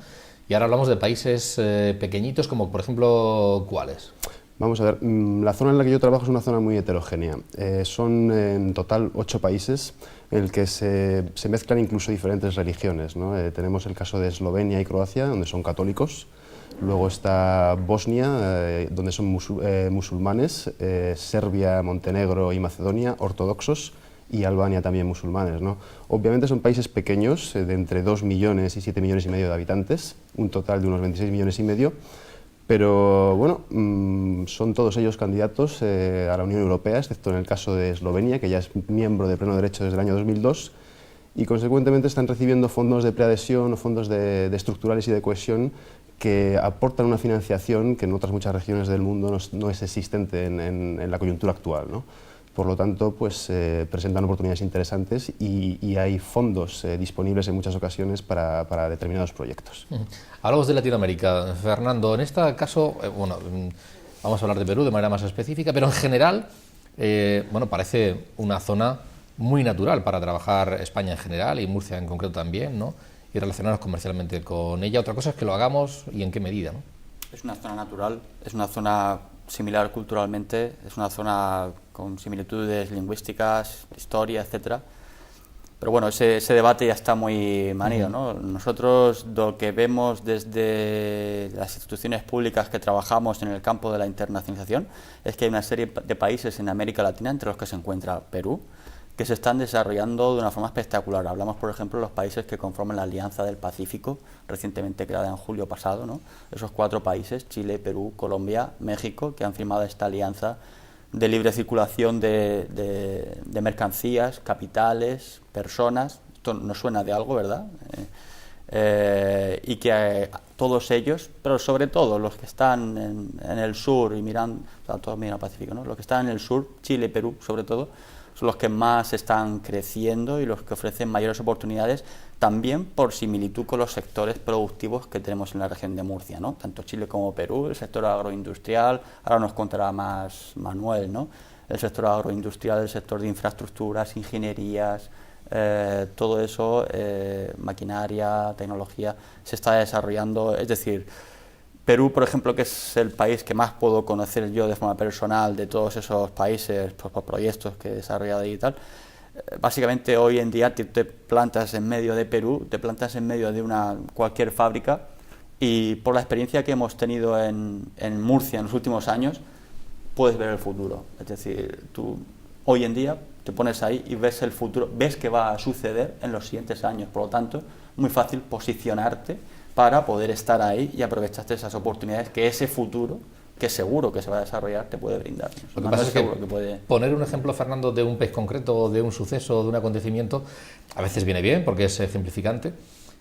y ahora hablamos de países pequeñiñitos, como por ejemplo, ¿cuáles? Vamos a ver, la zona en la que yo trabajo es una zona muy heterogénea. Son en total 8 países en el que se mezclan incluso diferentes religiones, ¿no? Tenemos el caso de Eslovenia y Croacia, donde son católicos. Luego está Bosnia, donde son musulmanes, Serbia, Montenegro y Macedonia, ortodoxos, y Albania también musulmanes, ¿no? Obviamente son países pequeños, de entre 2 millones y 7 millones y medio de habitantes, un total de unos 26 millones y medio, pero bueno, son todos ellos candidatos a la Unión Europea, excepto en el caso de Eslovenia, que ya es miembro de pleno derecho desde el año 2002, y consecuentemente están recibiendo fondos de preadhesión o fondos de estructurales y de cohesión que aportan una financiación que en otras muchas regiones del mundo no es existente en la coyuntura actual, ¿no? Por lo tanto, pues presentan oportunidades interesantes y hay fondos disponibles en muchas ocasiones para determinados proyectos. Hablamos de Latinoamérica. Fernando, en este caso, bueno, vamos a hablar de Perú de manera más específica, pero en general, bueno, parece una zona muy natural para trabajar España en general y Murcia en concreto también, ¿no? Y relacionarnos comercialmente con ella. Otra cosa es que lo hagamos y en qué medida, ¿no? Es una zona natural, es una zona similar culturalmente, es una zona con similitudes lingüísticas, historia, etcétera. Pero bueno, ese debate ya está muy manido, ¿no? Nosotros lo que vemos desde las instituciones públicas que trabajamos en el campo de la internacionalización es que hay una serie de países en América Latina, entre los que se encuentra Perú, que se están desarrollando de una forma espectacular. Hablamos, por ejemplo, de los países que conforman la Alianza del Pacífico, recientemente creada en julio pasado, ¿no? Esos 4 países, Chile, Perú, Colombia, México, que han firmado esta alianza de libre circulación de mercancías, capitales, personas. Esto nos suena de algo, ¿verdad? Y que todos ellos, pero sobre todo los que están en el sur y miran, o sea, todos miran al Pacífico, ¿no? Los que están en el sur, Chile, Perú, sobre todo, son los que más están creciendo y los que ofrecen mayores oportunidades, también por similitud con los sectores productivos que tenemos en la región de Murcia, ¿no? Tanto Chile como Perú, el sector agroindustrial, ahora nos contará más Manuel, ¿no? El sector agroindustrial, el sector de infraestructuras, ingenierías, todo eso, maquinaria, tecnología, se está desarrollando. Es decir, Perú, por ejemplo, que es el país que más puedo conocer yo de forma personal de todos esos países, pues, por proyectos que he desarrollado y tal, básicamente hoy en día te plantas en medio de Perú, te plantas en medio de cualquier fábrica y por la experiencia que hemos tenido en Murcia en los últimos años, puedes ver el futuro. Es decir, tú hoy en día te pones ahí y ves el futuro, ves qué va a suceder en los siguientes años. Por lo tanto, muy fácil posicionarte para poder estar ahí y aprovecharte esas oportunidades que ese futuro, que seguro que se va a desarrollar, te puede brindar. Lo que pasa es que poner un ejemplo, Fernando, de un país concreto, de un suceso, de un acontecimiento, a veces viene bien porque es ejemplificante,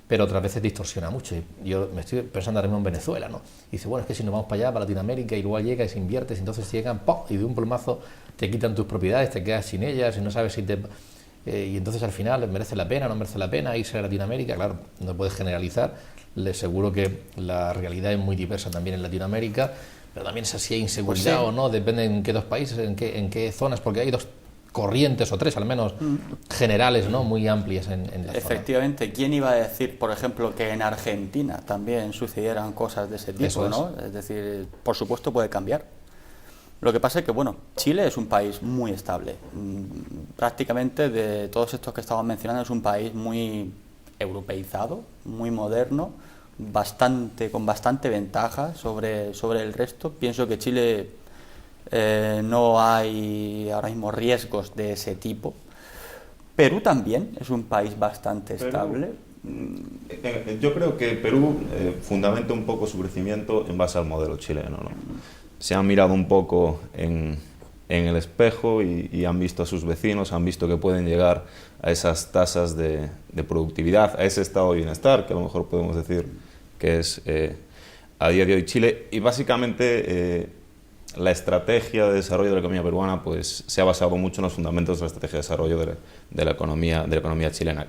pero otras veces distorsiona mucho. Yo me estoy pensando ahora mismo en Venezuela, ¿no? Y dice, bueno, es que si nos vamos para allá, para Latinoamérica, igual llegas y se inviertes, y entonces llegan, ¡pum!, y de un plumazo te quitan tus propiedades, te quedas sin ellas y no sabes si te... y entonces al final, ¿merece la pena o no merece la pena irse a Latinoamérica? Claro, no puedes generalizar, les seguro que la realidad es muy diversa también en Latinoamérica, pero también es así, hay inseguridad o no, depende en qué dos países, en qué zonas, porque hay dos corrientes o tres al menos generales, ¿no?, muy amplias en la Efectivamente, zona. ¿Quién iba a decir, por ejemplo, que en Argentina también sucedieran cosas de ese tipo? ¿No? Es decir, por supuesto puede cambiar. Lo que pasa es que, bueno, Chile es un país muy estable. Prácticamente de todos estos que estamos mencionando es un país muy europeizado, muy moderno, con bastante ventaja sobre el resto. Pienso que Chile no hay ahora mismo riesgos de ese tipo. Perú también es un país bastante estable. Yo creo que Perú fundamenta un poco su crecimiento en base al modelo chileno, ¿no? Se han mirado un poco en el espejo y han visto a sus vecinos, han visto que pueden llegar a esas tasas de productividad, a ese estado de bienestar, que a lo mejor podemos decir que es a día de hoy Chile. Y básicamente la estrategia de desarrollo de la economía peruana pues, se ha basado mucho en los fundamentos de la estrategia de desarrollo de la economía chilena.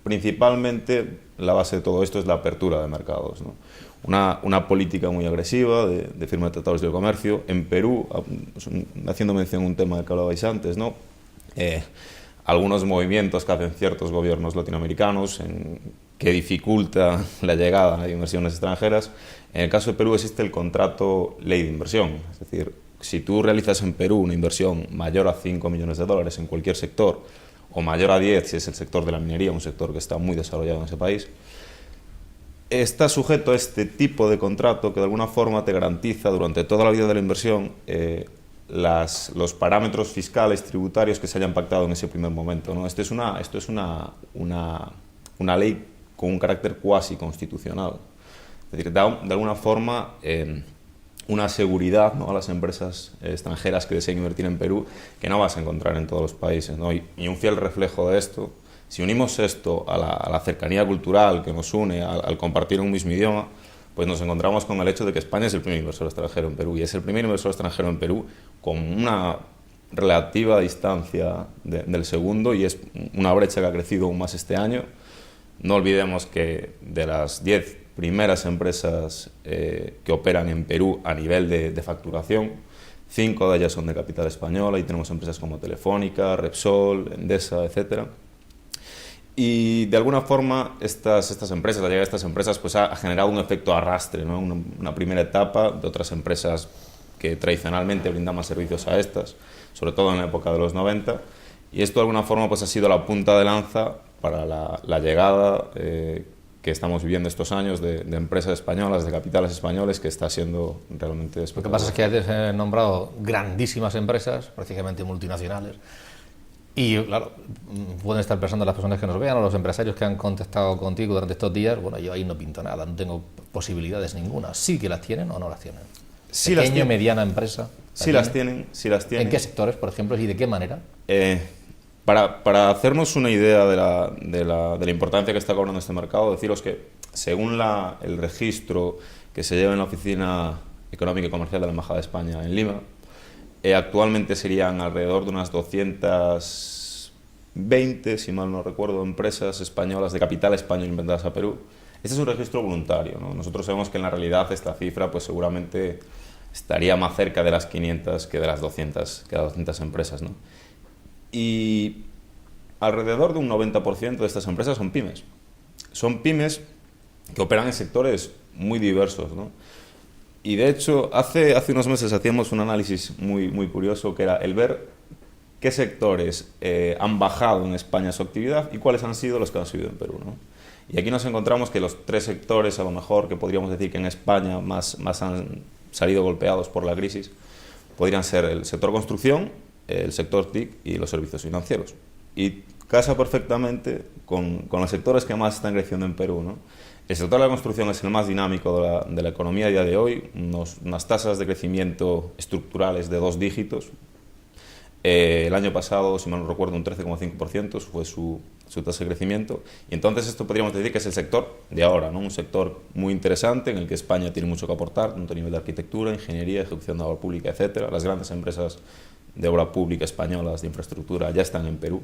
Principalmente la base de todo esto es la apertura de mercados, ¿no? Una política muy agresiva de firma de tratados de comercio. En Perú, haciendo mención a un tema del que hablabais antes, ¿no? Algunos movimientos que hacen ciertos gobiernos latinoamericanos que dificulta la llegada de inversiones extranjeras. En el caso de Perú existe el contrato ley de inversión, es decir, si tú realizas en Perú una inversión mayor a 5 millones de dólares en cualquier sector, o mayor a 10 si es el sector de la minería, un sector que está muy desarrollado en ese país, está sujeto a este tipo de contrato que de alguna forma te garantiza durante toda la vida de la inversión los parámetros fiscales, tributarios que se hayan pactado en ese primer momento, ¿no? Esto es una ley con un carácter cuasi constitucional. Es decir, da de alguna forma una seguridad, ¿no?, a las empresas extranjeras que deseen invertir en Perú que no vas a encontrar en todos los países, ¿no? Y un fiel reflejo de esto, si unimos esto a la cercanía cultural que nos une, al compartir un mismo idioma, pues nos encontramos con el hecho de que España es el primer inversor extranjero en Perú, y es el primer inversor extranjero en Perú con una relativa distancia del segundo, y es una brecha que ha crecido aún más este año. No olvidemos que de las 10 primeras empresas que operan en Perú a nivel de facturación, 5 de ellas son de capital español. Ahí tenemos empresas como Telefónica, Repsol, Endesa, etc. Y de alguna forma estas empresas, la llegada de estas empresas pues ha generado un efecto arrastre, ¿no? Una primera etapa de otras empresas que tradicionalmente brindaban servicios a estas, sobre todo en la época de los 90, y esto de alguna forma pues ha sido la punta de lanza para la llegada que estamos viviendo estos años de empresas españolas, de capitales españoles, que está siendo realmente espectacular. Lo que pasa es que has nombrado grandísimas empresas, prácticamente multinacionales, y claro, pueden estar pensando las personas que nos vean o los empresarios que han contactado contigo durante estos días, bueno, yo ahí no pinto nada, no tengo posibilidades ninguna. ¿Sí que las tienen o no las tienen? Sí, ¿Pequeña, mediana empresa? Sí las tienen, sí las tienen. ¿En qué sectores, por ejemplo, y de qué manera? Para hacernos una idea de la importancia que está cobrando este mercado, deciros que según el registro que se lleva en la Oficina Económica y Comercial de la Embajada de España en Lima, actualmente serían alrededor de unas 220, si mal no recuerdo, empresas españolas de capital español inventadas a Perú. Este es un registro voluntario, ¿no? Nosotros sabemos que en la realidad esta cifra pues seguramente estaría más cerca de las 500 que de las 200 empresas, ¿no? Y alrededor de un 90% de estas empresas son pymes. Son pymes que operan en sectores muy diversos, ¿no? Y de hecho, hace unos meses hacíamos un análisis muy curioso, que era el ver qué sectores han bajado en España su actividad y cuáles han sido los que han subido en Perú, ¿no? Y aquí nos encontramos que los 3 sectores, a lo mejor, que podríamos decir que en España más han salido golpeados por la crisis, podrían ser el sector construcción, el sector TIC y los servicios financieros. Y casa perfectamente con los sectores que más están creciendo en Perú, ¿no? El sector de la construcción es el más dinámico de la economía a día de hoy, unas tasas de crecimiento estructurales de 2 dígitos. El año pasado, si mal no recuerdo, un 13,5% fue su tasa de crecimiento. Y entonces esto podríamos decir que es el sector de ahora, ¿no? Un sector muy interesante en el que España tiene mucho que aportar, tanto a nivel de arquitectura, ingeniería, ejecución de obra pública, etc. Las grandes empresas de obra pública españolas de infraestructura ya están en Perú.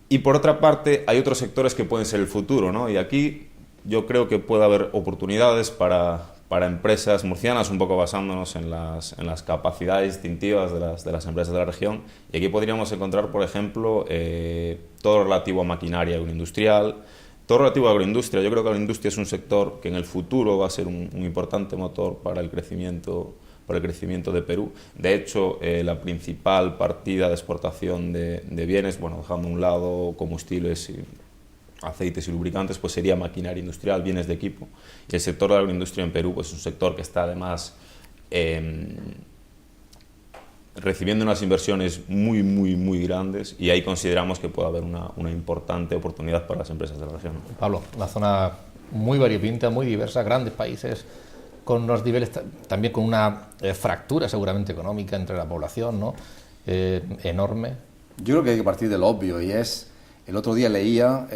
Y por otra parte, hay otros sectores que pueden ser el futuro, ¿no? Y aquí yo creo que puede haber oportunidades para empresas murcianas, un poco basándonos en las capacidades distintivas de las empresas de la región. Y aquí podríamos encontrar, por ejemplo, todo relativo a maquinaria agroindustrial, todo relativo a agroindustria. Yo creo que la industria es un sector que en el futuro va a ser un importante motor para el crecimiento de Perú. De hecho, la principal partida de exportación de bienes, bueno, dejando a un lado combustibles y aceites y lubricantes, pues sería maquinaria industrial, bienes de equipo. Y el sector de la agroindustria en Perú pues es un sector que está además recibiendo unas inversiones muy grandes, y ahí consideramos que puede haber una importante oportunidad para las empresas de la región. Pablo, una zona muy variopinta, muy diversa, grandes países, con unos niveles, también con una fractura seguramente económica entre la población, ¿no? Enorme. Yo creo que hay que partir de lo obvio, y es, el otro día leía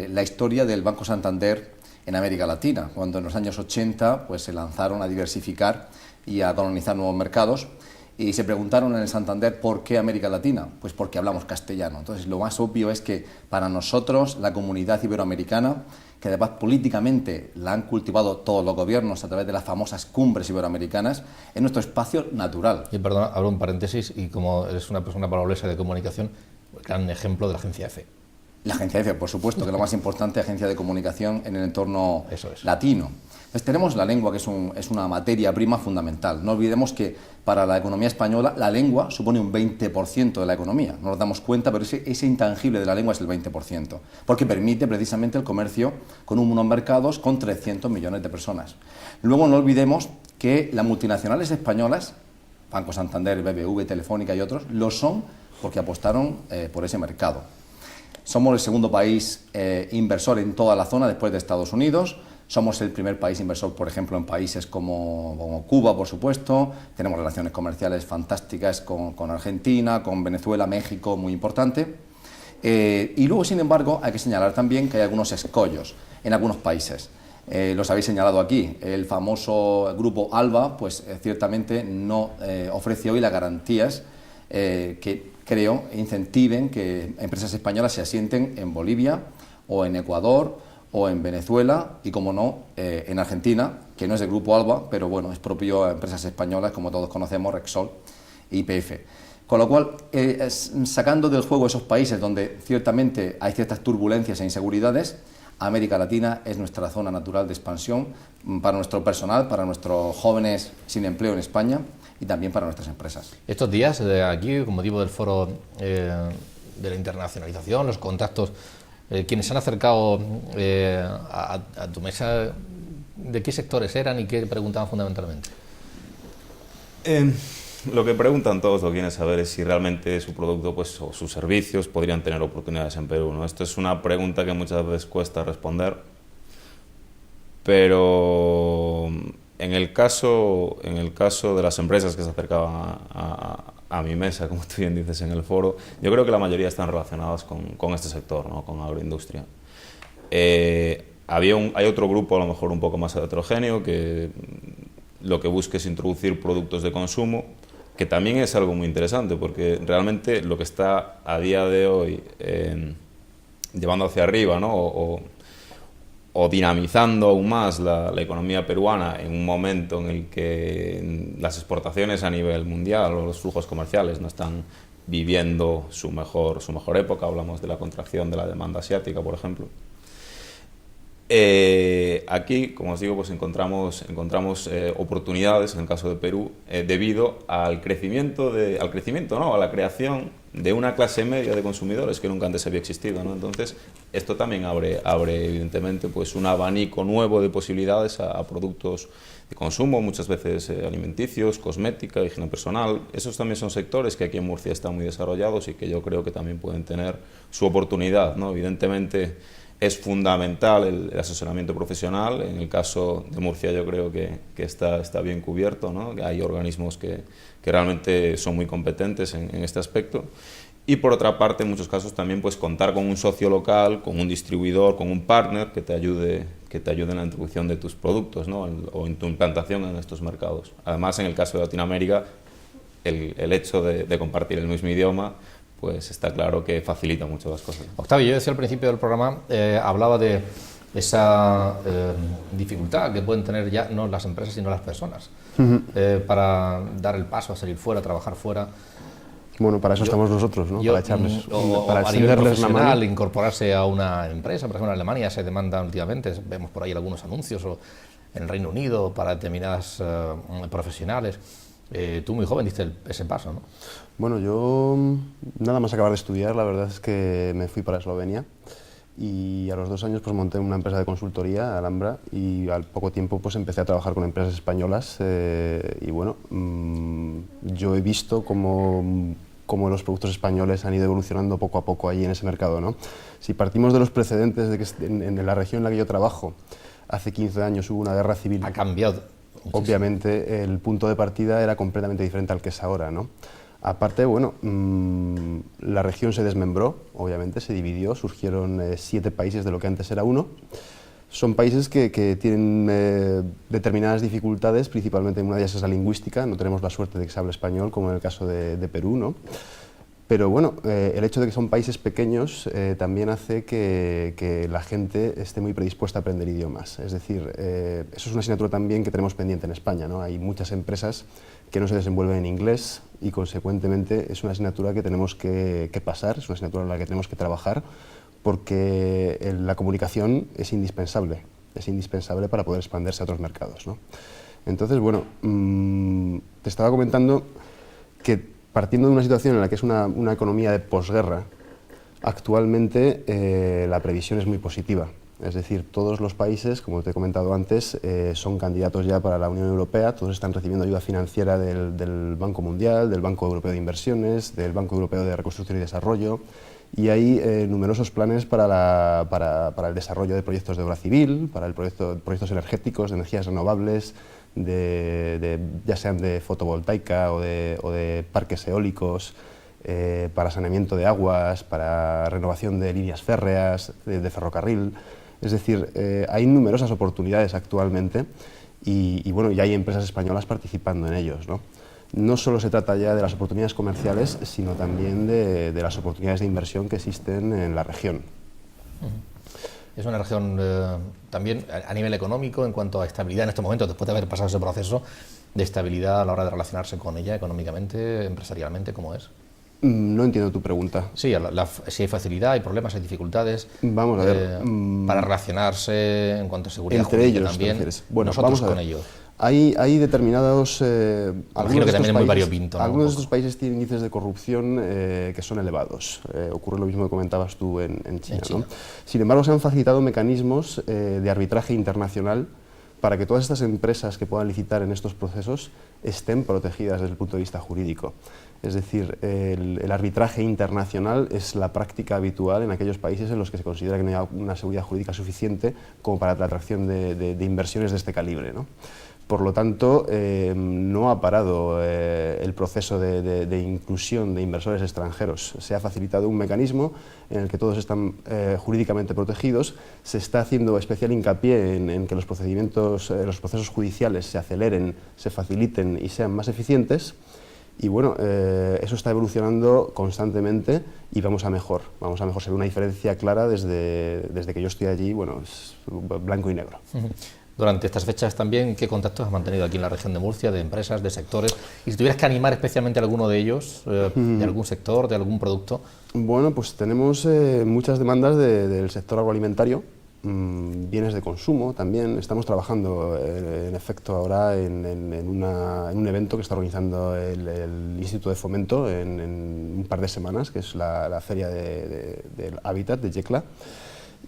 la historia del Banco Santander en América Latina, cuando en los años 80 pues, se lanzaron a diversificar y a colonizar nuevos mercados, y se preguntaron en el Santander ¿por qué América Latina? Pues porque hablamos castellano. Entonces lo más obvio es que para nosotros la comunidad iberoamericana, que además políticamente la han cultivado todos los gobiernos a través de las famosas cumbres iberoamericanas, es nuestro espacio natural. Y perdona, abro un paréntesis, y como eres una persona palabrosa de comunicación, gran ejemplo de la agencia EFE. La agencia EFE, por supuesto, que es lo más importante, agencia de comunicación en el entorno latino. Entonces tenemos la lengua, que es una materia prima fundamental. No olvidemos que para la economía española la lengua supone un 20% de la economía. No nos damos cuenta, pero ese intangible de la lengua es el 20%, porque permite precisamente el comercio con unos mercados con 300 millones de personas. Luego no olvidemos que las multinacionales españolas, Banco Santander, BBV, Telefónica y otros, lo son porque apostaron por ese mercado. Somos el segundo país inversor en toda la zona después de Estados Unidos. Somos el primer país inversor, por ejemplo, en países como Cuba, por supuesto. Tenemos relaciones comerciales fantásticas con Argentina, con Venezuela, México, muy importante. Y luego, sin embargo, hay que señalar también que hay algunos escollos en algunos países. Los habéis señalado aquí. El famoso grupo ALBA, pues ciertamente no ofrece hoy las garantías que creo incentiven que empresas españolas se asienten en Bolivia o en Ecuador o en Venezuela y, como no, en Argentina, que no es del grupo ALBA, pero bueno, es propio a empresas españolas, como todos conocemos, Repsol y YPF. Con lo cual, sacando del juego esos países donde ciertamente hay ciertas turbulencias e inseguridades, América Latina es nuestra zona natural de expansión para nuestro personal, para nuestros jóvenes sin empleo en España y también para nuestras empresas. Estos días, aquí, con motivo del foro de la internacionalización, los contactos, quienes se han acercado a tu mesa, ¿de qué sectores eran y qué preguntaban fundamentalmente? Lo que preguntan todos lo que quieren saber es si realmente su producto pues, o sus servicios podrían tener oportunidades en Perú, ¿no? Esto es una pregunta que muchas veces cuesta responder, pero en el caso de las empresas que se acercaban a mi mesa, como tú bien dices en el foro, yo creo que la mayoría están relacionadas con este sector, ¿no? Con agroindustria. Hay otro grupo a lo mejor un poco más heterogéneo que lo que busca es introducir productos de consumo, que también es algo muy interesante, porque realmente lo que está a día de hoy llevando hacia arriba, ¿no? o dinamizando aún más la economía peruana en un momento en el que las exportaciones a nivel mundial o los flujos comerciales no están viviendo su mejor época. Hablamos de la contracción de la demanda asiática, por ejemplo. Aquí, como os digo, pues encontramos oportunidades en el caso de Perú debido al crecimiento, ¿no? A la creación de una clase media de consumidores que nunca antes había existido, ¿no? Entonces, esto también abre evidentemente pues un abanico nuevo de posibilidades a productos de consumo, muchas veces alimenticios, cosmética, higiene personal. Esos también son sectores que aquí en Murcia están muy desarrollados y que yo creo que también pueden tener su oportunidad, ¿no? Evidentemente es fundamental el asesoramiento profesional. En el caso de Murcia yo creo que está bien cubierto, ¿no? Que hay organismos que realmente son muy competentes en este aspecto. Y por otra parte, en muchos casos también pues contar con un socio local, con un distribuidor, con un partner que te ayude en la introducción de tus productos, ¿no? O en tu implantación en estos mercados. Además, en el caso de Latinoamérica, el hecho de compartir el mismo idioma, pues está claro que facilita mucho las cosas. Octavio, yo decía al principio del programa, hablaba de esa dificultad que pueden tener ya no las empresas sino las personas para dar el paso a salir fuera, a trabajar fuera. Bueno, para eso estamos nosotros, ¿no? Para echarles, para a nivel extenderles la mano. profesional, incorporarse a una empresa. Por ejemplo, en Alemania se demanda últimamente, vemos por ahí algunos anuncios, o en el Reino Unido para determinadas profesionales. Tú muy joven diste ese paso, ¿no? Bueno, yo nada más acabar de estudiar, la verdad es que me fui para Eslovenia y a los 2 años pues monté una empresa de consultoría, Alhambra, y al poco tiempo pues empecé a trabajar con empresas españolas y bueno, yo he visto cómo los productos españoles han ido evolucionando poco a poco allí en ese mercado, ¿no? Si partimos de los precedentes de que en la región en la que yo trabajo, hace 15 años hubo una guerra civil. Ha cambiado muchísimo. Obviamente el punto de partida era completamente diferente al que es ahora, ¿no? Aparte, bueno, la región se desmembró, obviamente, se dividió, surgieron 7 países de lo que antes era 1. Son países que tienen determinadas dificultades, principalmente una de ellas es la lingüística, no tenemos la suerte de que se hable español, como en el caso de Perú, ¿no? Pero bueno, el hecho de que son países pequeños también hace que la gente esté muy predispuesta a aprender idiomas. Es decir, eso es una asignatura también que tenemos pendiente en España, ¿no? Hay muchas empresas que no se desenvuelven en inglés y consecuentemente es una asignatura que tenemos que pasar, es una asignatura en la que tenemos que trabajar porque la comunicación es indispensable para poder expandirse a otros mercados, ¿no? Entonces, bueno, te estaba comentando que partiendo de una situación en la que es una economía de posguerra, actualmente la previsión es muy positiva. Es decir, todos los países, como te he comentado antes, son candidatos ya para la Unión Europea, todos están recibiendo ayuda financiera del Banco Mundial, del Banco Europeo de Inversiones, del Banco Europeo de Reconstrucción y Desarrollo, y hay numerosos planes para el desarrollo de proyectos de obra civil, para proyectos energéticos, de energías renovables, ya sean de fotovoltaica o de parques eólicos, para saneamiento de aguas, para renovación de líneas férreas, de ferrocarril. Es decir, hay numerosas oportunidades actualmente y bueno, ya hay empresas españolas participando en ellos, ¿no? No solo se trata ya de las oportunidades comerciales, sino también de las oportunidades de inversión que existen en la región. Es una región también a nivel económico, en cuanto a estabilidad en estos momentos, después de haber pasado ese proceso de estabilidad a la hora de relacionarse con ella económicamente, empresarialmente, ¿cómo es? No entiendo tu pregunta. Sí, si hay facilidad, hay problemas, hay dificultades. Vamos a ver. Para relacionarse en cuanto a seguridad entre jurídica ellos también, bueno, nosotros vamos a ver. con ellos. Hay determinados... Imagino que también es muy variopinto, ¿no? Algunos de estos países tienen índices de corrupción que son elevados. Ocurre lo mismo que comentabas tú en China, ¿no? Sin embargo, se han facilitado mecanismos de arbitraje internacional para que todas estas empresas que puedan licitar en estos procesos estén protegidas desde el punto de vista jurídico. Es decir, el arbitraje internacional es la práctica habitual en aquellos países en los que se considera que no hay una seguridad jurídica suficiente como para la atracción de inversiones de este calibre, ¿no? Por lo tanto, no ha parado el proceso de inclusión de inversores extranjeros. Se ha facilitado un mecanismo en el que todos están jurídicamente protegidos. Se está haciendo especial hincapié en que los procesos judiciales se aceleren, se faciliten y sean más eficientes. Y bueno, eso está evolucionando constantemente y vamos a mejor. Se ve una diferencia clara desde que yo estoy allí, bueno, es blanco y negro. Durante estas fechas también, ¿qué contactos has mantenido aquí en la región de Murcia, de empresas, de sectores? Y si tuvieras que animar especialmente a alguno de ellos, de algún sector, de algún producto. Bueno, pues tenemos muchas demandas del sector agroalimentario, bienes de consumo también. Estamos trabajando, en efecto, ahora en un evento que está organizando el Instituto de Fomento en un par de semanas, que es la feria del Hábitat de Yecla.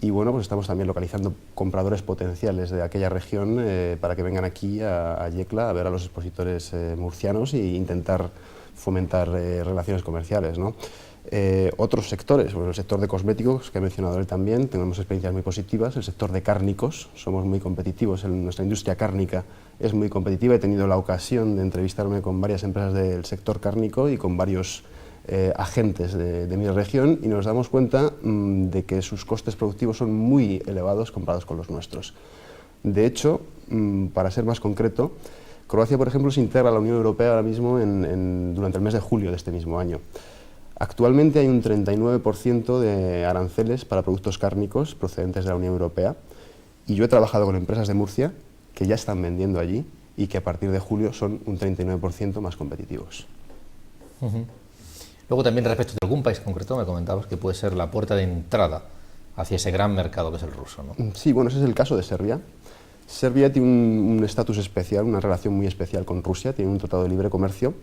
Y bueno, pues estamos también localizando compradores potenciales de aquella región para que vengan aquí a Yecla a ver a los expositores murcianos e intentar fomentar relaciones comerciales, ¿no? Otros sectores, bueno, el sector de cosméticos, que ha mencionado él también, tenemos experiencias muy positivas. El sector de cárnicos, somos muy competitivos, nuestra industria cárnica es muy competitiva. He tenido la ocasión de entrevistarme con varias empresas del sector cárnico y con varios agentes de mi región, y nos damos cuenta de que sus costes productivos son muy elevados comparados con los nuestros. De hecho, para ser más concreto, Croacia, por ejemplo, se integra a la Unión Europea ahora mismo durante el mes de julio de este mismo año. Actualmente hay un 39% de aranceles para productos cárnicos procedentes de la Unión Europea, y yo he trabajado con empresas de Murcia que ya están vendiendo allí y que a partir de julio son un 39% más competitivos. Luego también respecto de algún país concreto me comentabas que puede ser la puerta de entrada hacia ese gran mercado que es el ruso, ¿no? Sí, bueno, ese es el caso de Serbia. Serbia tiene un estatus especial, una relación muy especial con Rusia, tiene un tratado de libre comercio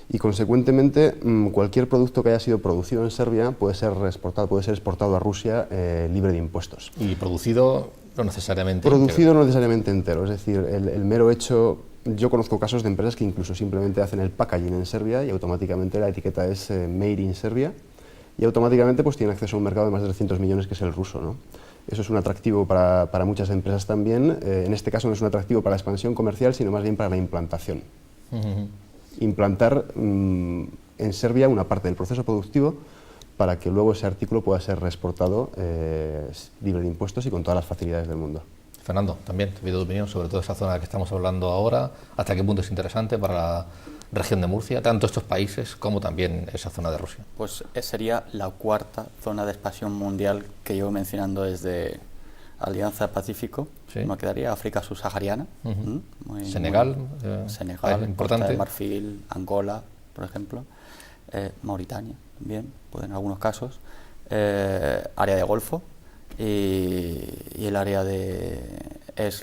y consecuentemente cualquier producto que haya sido producido en Serbia puede ser exportado a Rusia libre de impuestos. Y producido no necesariamente Producido no necesariamente entero, es decir, el mero hecho. Yo conozco casos de empresas que incluso simplemente hacen el packaging en Serbia y automáticamente la etiqueta es Made in Serbia, y automáticamente pues tienen acceso a un mercado de más de 300 millones que es el ruso, ¿no? Eso es un atractivo para muchas empresas también. En este caso no es un atractivo para la expansión comercial, sino más bien para la implantación. Implantar en Serbia una parte del proceso productivo para que luego ese artículo pueda ser reexportado libre de impuestos y con todas las facilidades del mundo. Fernando, también te pido tu opinión sobre toda esa zona de la que estamos hablando ahora, hasta qué punto es interesante para la región de Murcia, tanto estos países como también esa zona de Rusia. Pues sería la cuarta zona de expansión mundial que llevo mencionando desde Alianza Pacífico. Sí. Me quedaría África subsahariana, Senegal, Senegal, importante. Costa de Marfil, Angola, por ejemplo, Mauritania también, pues en algunos casos, área de Golfo y el área de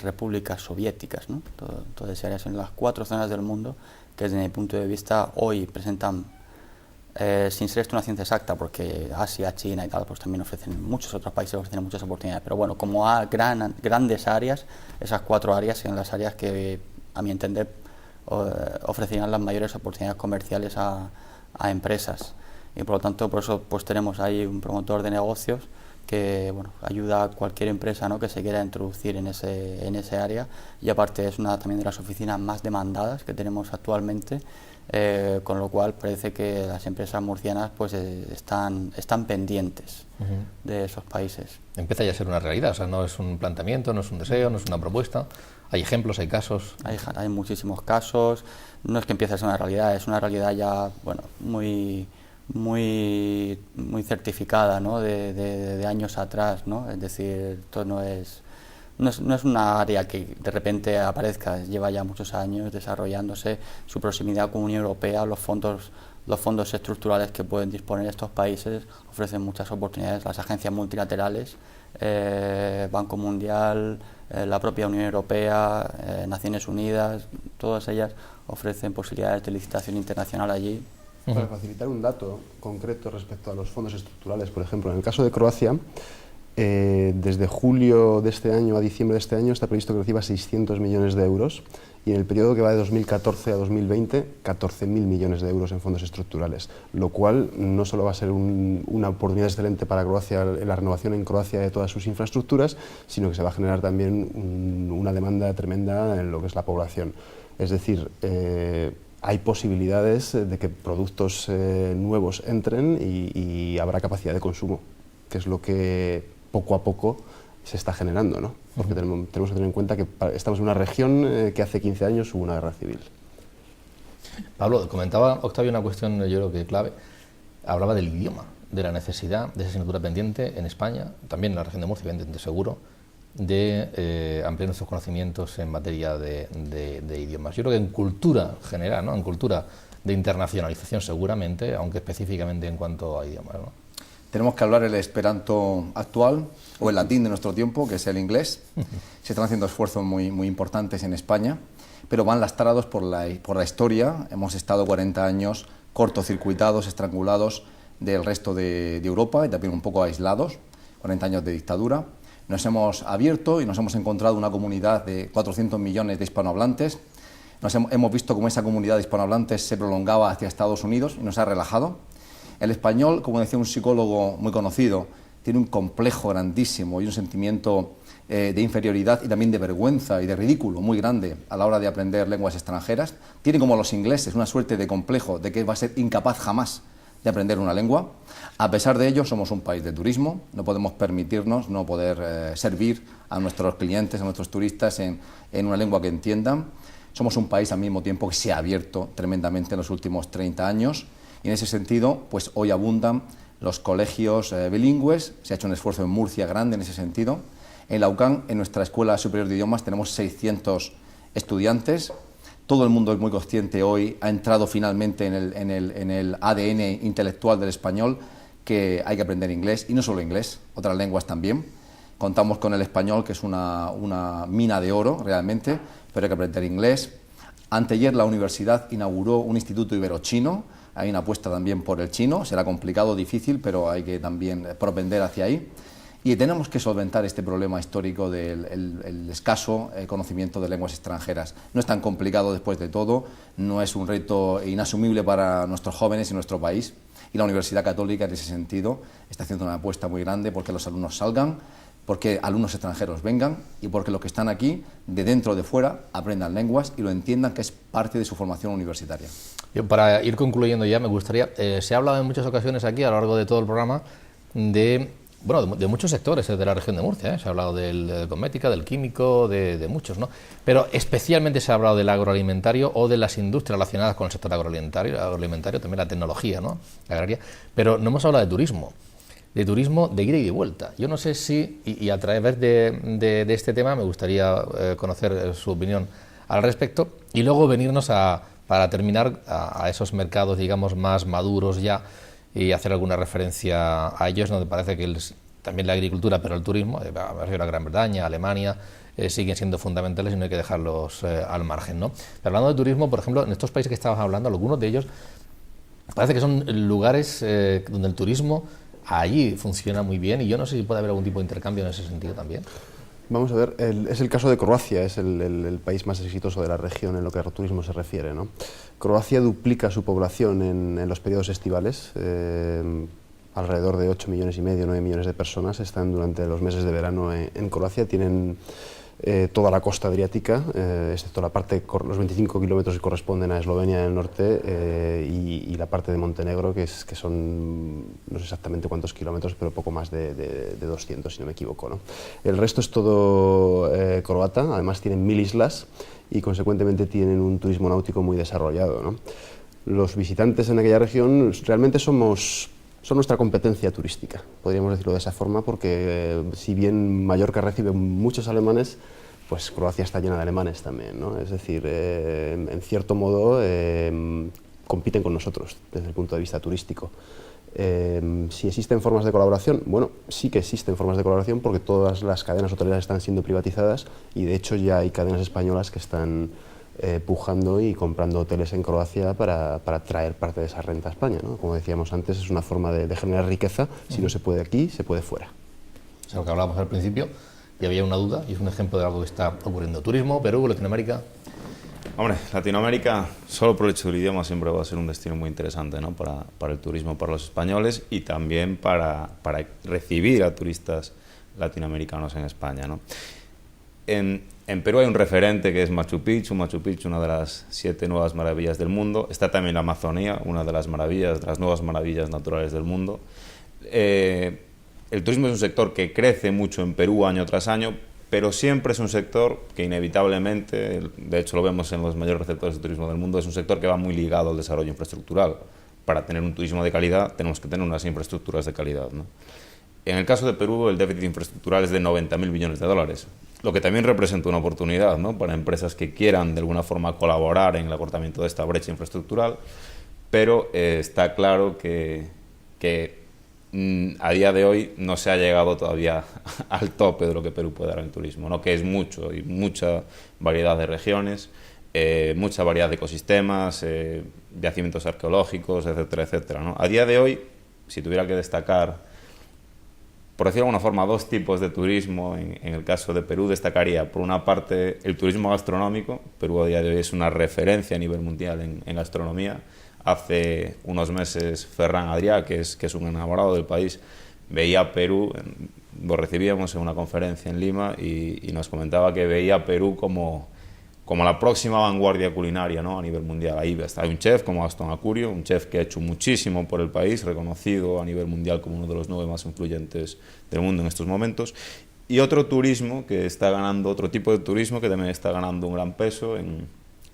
repúblicas soviéticas, ¿no? Todas esas áreas son las cuatro zonas del mundo que desde mi punto de vista hoy presentan, sin ser esto una ciencia exacta, porque Asia, China y tal, pues también muchos otros países ofrecen muchas oportunidades, pero bueno, como grandes áreas, esas cuatro áreas son las áreas que, a mi entender, ofrecerían las mayores oportunidades comerciales a empresas, y por lo tanto, por eso pues tenemos ahí un promotor de negocios que bueno, ayuda a cualquier empresa, ¿no?, que se quiera introducir en ese área, y aparte es una también de las oficinas más demandadas que tenemos actualmente, con lo cual parece que las empresas murcianas pues están pendientes de esos países. Empieza ya a ser una realidad, o sea, no es un planteamiento, no es un deseo, no es una propuesta. Hay ejemplos, hay casos. Hay muchísimos casos. No es que empiece a ser una realidad, es una realidad ya, bueno, muy certificada, ¿no?, de años atrás, ¿no? Es decir, esto no es una área que de repente aparezca, lleva ya muchos años desarrollándose. Su proximidad con la Unión Europea, los fondos estructurales que pueden disponer estos países ofrecen muchas oportunidades. Las agencias multilaterales, Banco Mundial, la propia Unión Europea, Naciones Unidas, todas ellas ofrecen posibilidades de licitación internacional allí. Para facilitar un dato concreto respecto a los fondos estructurales, por ejemplo, en el caso de Croacia, desde julio de este año a diciembre de este año está previsto que reciba 600 millones de euros, y en el periodo que va de 2014 a 2020, 14.000 millones de euros en fondos estructurales, lo cual no solo va a ser una oportunidad excelente para Croacia en la renovación en Croacia de todas sus infraestructuras, sino que se va a generar también una demanda tremenda en lo que es la población. Es decir, hay posibilidades de que productos nuevos entren y habrá capacidad de consumo, que es lo que poco a poco se está generando, ¿no? Porque tenemos que tener en cuenta que estamos en una región que hace 15 años hubo una guerra civil. Pablo, comentaba Octavio una cuestión, yo creo que clave. Hablaba del idioma, de la necesidad de esa asignatura pendiente en España, también en la región de Murcia, evidentemente seguro, de ampliar nuestros conocimientos en materia de idiomas. Yo creo que en cultura general, ¿no?, en cultura de internacionalización seguramente, aunque específicamente en cuanto a idiomas, ¿no? Tenemos que hablar el esperanto actual o el latín de nuestro tiempo, que es el inglés. Se están haciendo esfuerzos muy importantes en España, pero van lastrados por la historia. Hemos estado 40 años cortocircuitados, estrangulados del resto de Europa y también un poco aislados, 40 años de dictadura. Nos hemos abierto y nos hemos encontrado una comunidad de 400 millones de hispanohablantes. Hemos visto cómo esa comunidad de hispanohablantes se prolongaba hacia Estados Unidos y nos ha relajado. El español, como decía un psicólogo muy conocido, tiene un complejo grandísimo y un sentimiento de inferioridad y también de vergüenza y de ridículo muy grande a la hora de aprender lenguas extranjeras. Tiene, como los ingleses, una suerte de complejo de que va a ser incapaz jamás de aprender una lengua. A pesar de ello, somos un país de turismo, no podemos permitirnos no poder servir a nuestros clientes, a nuestros turistas en una lengua que entiendan. Somos un país al mismo tiempo que se ha abierto tremendamente en los últimos 30 años y en ese sentido, pues hoy abundan los colegios bilingües. Se ha hecho un esfuerzo en Murcia grande en ese sentido. En la UCAM, en nuestra Escuela Superior de Idiomas, tenemos 600 estudiantes. Todo el mundo es muy consciente hoy, ha entrado finalmente en el ADN intelectual del español, que hay que aprender inglés, y no solo inglés, otras lenguas también. Contamos con el español, que es una mina de oro realmente, pero hay que aprender inglés. Anteayer la universidad inauguró un instituto ibero-chino. Hay una apuesta también por el chino, será complicado, difícil, pero hay que también propender hacia ahí. Y tenemos que solventar este problema histórico del escaso conocimiento de lenguas extranjeras. No es tan complicado después de todo, no es un reto inasumible para nuestros jóvenes y nuestro país. Y la Universidad Católica, en ese sentido, está haciendo una apuesta muy grande porque los alumnos salgan, porque alumnos extranjeros vengan y porque los que están aquí, de dentro o de fuera, aprendan lenguas y lo entiendan, que es parte de su formación universitaria. Yo, para ir concluyendo ya, me gustaría, se ha hablado en muchas ocasiones aquí a lo largo de todo el programa de muchos sectores de la región de Murcia, se ha hablado del cosmética, del químico, de muchos, ¿no? Pero especialmente se ha hablado del agroalimentario o de las industrias relacionadas con el sector agroalimentario, también la tecnología, ¿no? La agraria, pero no hemos hablado de turismo de ida y de vuelta. Yo no sé si, y a través de este tema me gustaría conocer su opinión al respecto y luego venirnos para terminar a esos mercados, digamos, más maduros ya, y hacer alguna referencia a ellos, donde parece que también la agricultura, pero el turismo, me refiero a Gran Bretaña, Alemania, siguen siendo fundamentales y no hay que dejarlos al margen, ¿no? Pero hablando de turismo, por ejemplo, en estos países que estabas hablando, algunos de ellos parece que son lugares donde el turismo allí funciona muy bien, y yo no sé si puede haber algún tipo de intercambio en ese sentido también. Vamos a ver, es el caso de Croacia, es el país más exitoso de la región en lo que al turismo se refiere, ¿no? Croacia duplica su población en los periodos estivales, alrededor de 8,5 millones, 9 millones de personas están durante los meses de verano en Croacia. Tienen toda la costa adriática, excepto la parte, los 25 kilómetros que corresponden a Eslovenia en el norte y la parte de Montenegro, que son, no sé exactamente cuántos kilómetros, pero poco más de 200, si no me equivoco, ¿no? El resto es todo croata, además tienen 1000 islas y consecuentemente tienen un turismo náutico muy desarrollado, ¿no? Los visitantes en aquella región realmente son nuestra competencia turística, podríamos decirlo de esa forma, porque si bien Mallorca recibe muchos alemanes, pues Croacia está llena de alemanes también, ¿no? Es decir, en cierto modo compiten con nosotros desde el punto de vista turístico. Si existen formas de colaboración, bueno, sí que existen formas de colaboración porque todas las cadenas hoteleras están siendo privatizadas y de hecho ya hay cadenas españolas que están pujando y comprando hoteles en Croacia para traer parte de esa renta a España, ¿no? Como decíamos antes, es una forma de generar riqueza. Si no se puede aquí, se puede fuera. Es lo que hablábamos al principio y había una duda, y es un ejemplo de algo que está ocurriendo. Turismo, Perú, Latinoamérica. Hombre, Latinoamérica, solo por el hecho del idioma, siempre va a ser un destino muy interesante, ¿no? Para el turismo, para los españoles y también para recibir a turistas latinoamericanos en España, ¿no? En Perú hay un referente que es Machu Picchu, una de las 7 nuevas maravillas del mundo. Está también la Amazonía, una de las nuevas maravillas naturales del mundo. El turismo es un sector que crece mucho en Perú año tras año, pero siempre es un sector que inevitablemente, de hecho lo vemos en los mayores receptores de turismo del mundo, es un sector que va muy ligado al desarrollo infraestructural. Para tener un turismo de calidad tenemos que tener unas infraestructuras de calidad, ¿no? En el caso de Perú, el déficit infraestructural es de 90.000 millones de dólares, lo que también representa una oportunidad, ¿no? Para empresas que quieran de alguna forma colaborar en el acortamiento de esta brecha infraestructural, pero está claro que a día de hoy no se ha llegado todavía al tope de lo que Perú puede dar en el turismo, ¿no? Que es mucho, y mucha variedad de regiones, mucha variedad de ecosistemas, yacimientos arqueológicos, etcétera, etcétera, ¿no? A día de hoy, si tuviera que destacar, por decirlo de alguna forma, dos tipos de turismo, en el caso de Perú destacaría, por una parte, el turismo gastronómico. Perú a día de hoy es una referencia a nivel mundial en gastronomía. Hace unos meses Ferran Adrià, que es un enamorado del país, veía a Perú, lo recibíamos en una conferencia en Lima y nos comentaba que veía a Perú como la próxima vanguardia culinaria, ¿no? A nivel mundial. Ahí está un chef como Gastón Acurio, un chef que ha hecho muchísimo por el país, reconocido a nivel mundial como uno de los 9 más influyentes del mundo en estos momentos. Y otro turismo que está ganando, otro tipo de turismo que también está ganando un gran peso,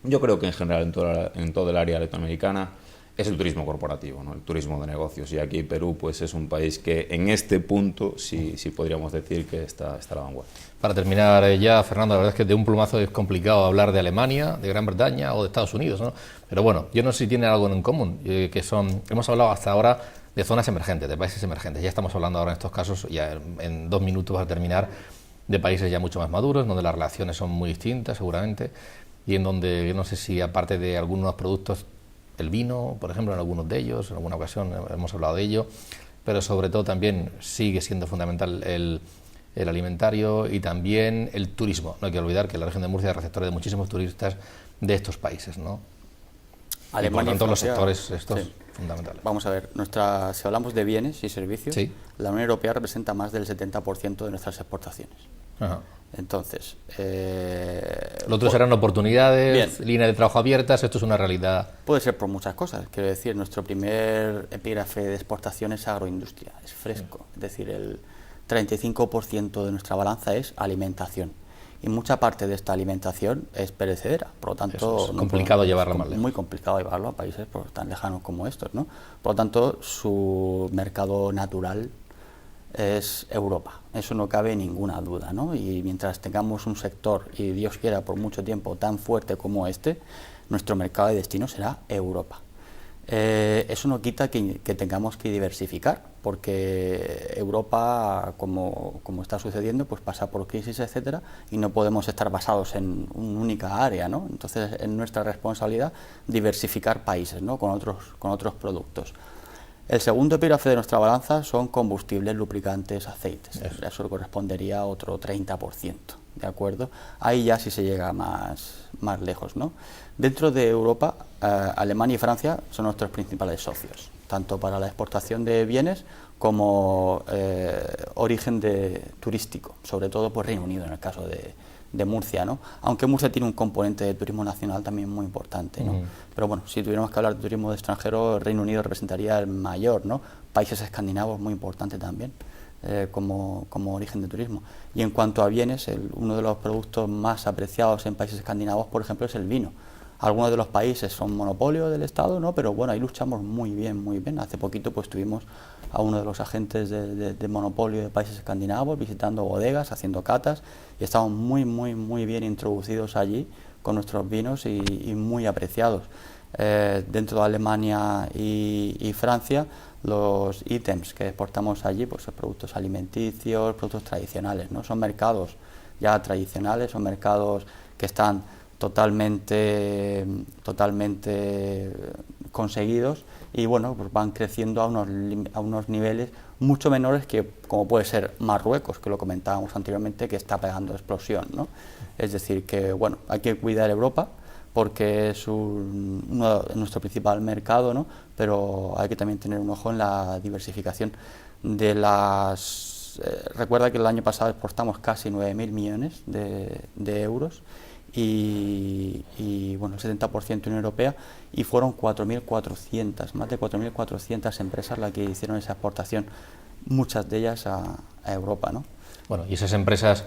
yo creo que en general en todo el área latinoamericana, es el turismo corporativo, ¿no? El turismo de negocios. Y aquí Perú pues, es un país que en este punto sí podríamos decir que está a la vanguardia. Para terminar ya, Fernando, la verdad es que de un plumazo es complicado hablar de Alemania, de Gran Bretaña o de Estados Unidos, ¿no? Pero bueno, yo no sé si tienen algo en común, hemos hablado hasta ahora de zonas emergentes, de países emergentes. Ya estamos hablando ahora en estos casos, ya en 2 minutos para terminar, de países ya mucho más maduros, donde las relaciones son muy distintas seguramente, y en donde yo no sé si aparte de algunos productos, el vino, por ejemplo, en algunos de ellos, en alguna ocasión hemos hablado de ello, pero sobre todo también sigue siendo fundamental el alimentario y también el turismo. No hay que olvidar que la región de Murcia es receptora de muchísimos turistas de estos países, ¿no? Alemania, y por tanto Francia, los sectores estos sí. Fundamentales. Vamos a ver, si hablamos de bienes y servicios, sí. La Unión Europea representa más del 70% de nuestras exportaciones. Ajá. Entonces, lo otro serán oportunidades, bien. líneas de trabajo abiertas, esto es una realidad. Puede ser por muchas cosas. Quiero decir, nuestro primer epígrafe de exportación es agroindustria, es fresco. Es decir, el 35% de nuestra balanza es alimentación. Y mucha parte de esta alimentación es perecedera, por lo tanto... Es complicado llevarla más lejos. Muy complicado llevarlo a países tan lejanos como estos, ¿no? Por lo tanto, su mercado natural es Europa, eso no cabe ninguna duda, ¿no? Y mientras tengamos un sector, y Dios quiera por mucho tiempo, tan fuerte como este, nuestro mercado de destino será Europa. Eso no quita que tengamos que diversificar, porque Europa, como está sucediendo, pues pasa por crisis, etcétera, y no podemos estar basados en una única área, ¿no? Entonces es nuestra responsabilidad diversificar países, ¿no? con otros productos. El segundo epígrafe de nuestra balanza son combustibles, lubricantes, aceites. Eso le correspondería a otro 30%, ¿de acuerdo? Ahí ya sí se llega más lejos, ¿no? Dentro de Europa, Alemania y Francia son nuestros principales socios, tanto para la exportación de bienes como origen turístico, sobre todo por Reino Unido en el caso de Murcia, ¿no? Aunque Murcia tiene un componente de turismo nacional también muy importante, ¿no? Pero bueno, si tuviéramos que hablar de turismo de extranjero, el Reino Unido representaría el mayor, ¿no? Países escandinavos muy importante también como origen de turismo. Y en cuanto a bienes, uno de los productos más apreciados en países escandinavos, por ejemplo, es el vino. Algunos de los países son monopolio del Estado, ¿no? Pero bueno, ahí luchamos muy bien, muy bien. Hace poquito pues tuvimos a uno de los agentes de monopolio de países escandinavos visitando bodegas, haciendo catas, y estamos muy, muy, muy bien introducidos allí con nuestros vinos y muy apreciados. Dentro de Alemania y Francia, los ítems que exportamos allí, pues son productos alimenticios, productos tradicionales, ¿no? Son mercados ya tradicionales, son mercados que están totalmente conseguidos y bueno, pues van creciendo a unos niveles mucho menores que como puede ser Marruecos, que lo comentábamos anteriormente, que está pegando explosión, ¿no? Es decir, que bueno, hay que cuidar Europa porque es nuestro principal mercado, ¿no? Pero hay que también tener un ojo en la diversificación de las... recuerda que el año pasado exportamos casi 9.000 millones de euros y bueno, el 70% Unión Europea, y fueron 4.400, más de 4.400 empresas las que hicieron esa exportación, muchas de ellas a Europa, ¿no? Bueno, y esas empresas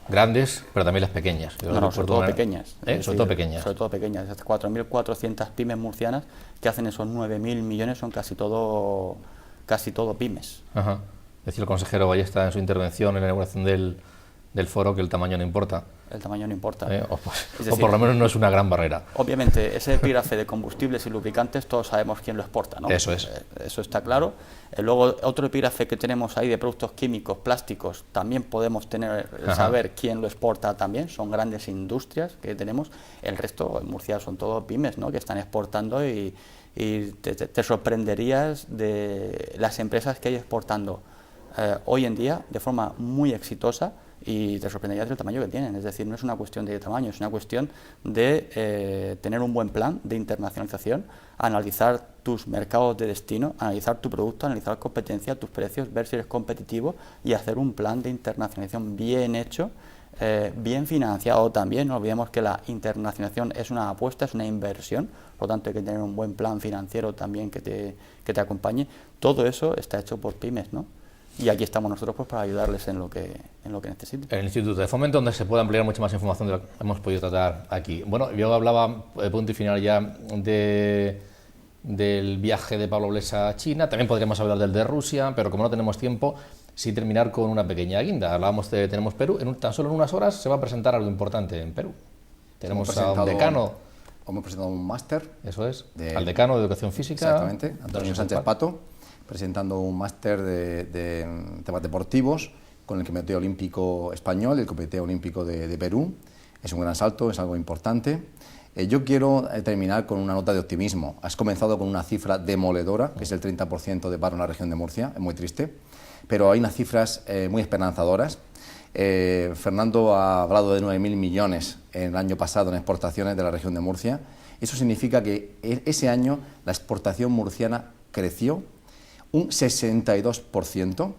grandes, pero también las pequeñas. Sobre todo pequeñas. Sobre todo pequeñas. Sobre todo pequeñas. Estas 4.400 pymes murcianas que hacen esos 9.000 millones son casi todo pymes. Ajá. Decía el consejero Ballesta en su intervención en la inauguración del del foro que el tamaño no importa. El tamaño no importa. O por lo menos no es una gran barrera. Obviamente, ese epígrafe de combustibles y lubricantes, todos sabemos quién lo exporta, ¿no? Eso es. Eso está claro. Luego, otro epígrafe que tenemos ahí de productos químicos, plásticos, también podemos saber quién lo exporta también. Son grandes industrias que tenemos. El resto, en Murcia, son todos pymes, ¿no?, que están exportando y te sorprenderías de las empresas que hay exportando hoy en día de forma muy exitosa, y te sorprenderías del tamaño que tienen. Es decir, no es una cuestión de tamaño, es una cuestión de tener un buen plan de internacionalización, analizar tus mercados de destino, analizar tu producto, analizar competencia, tus precios, ver si eres competitivo y hacer un plan de internacionalización bien hecho, bien financiado también. No olvidemos que la internacionalización es una apuesta, es una inversión, por lo tanto hay que tener un buen plan financiero también que te acompañe. Todo eso está hecho por pymes, ¿no? Y aquí estamos nosotros pues para ayudarles en lo que necesiten. El Instituto de Fomento, donde se puede ampliar mucha más información de lo que hemos podido tratar aquí. Bueno, yo hablaba, punto y final ya, del viaje de Pablo Blesa a China. También podríamos hablar del de Rusia, pero como no tenemos tiempo, sí terminar con una pequeña guinda. Hablábamos tenemos Perú, tan solo en unas horas se va a presentar algo importante en Perú. Tenemos a un decano. Hemos presentado un máster. Eso es, al decano de Educación Física. Exactamente, Antonio Sánchez Pato, presentando un máster de temas deportivos con el Comité Olímpico Español y el Comité Olímpico de Perú. Es un gran salto, es algo importante. Yo quiero terminar con una nota de optimismo. Has comenzado con una cifra demoledora, que es el 30% de paro en la región de Murcia, es muy triste, pero hay unas cifras muy esperanzadoras. Fernando ha hablado de 9.000 millones en el año pasado en exportaciones de la región de Murcia. Eso significa que ese año la exportación murciana creció un 62%,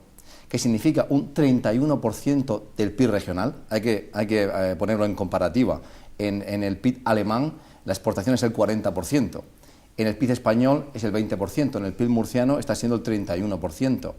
que significa un 31% del PIB regional. Hay que ponerlo en comparativa. En el PIB alemán la exportación es el 40%, en el PIB español es el 20%, en el PIB murciano está siendo el 31%.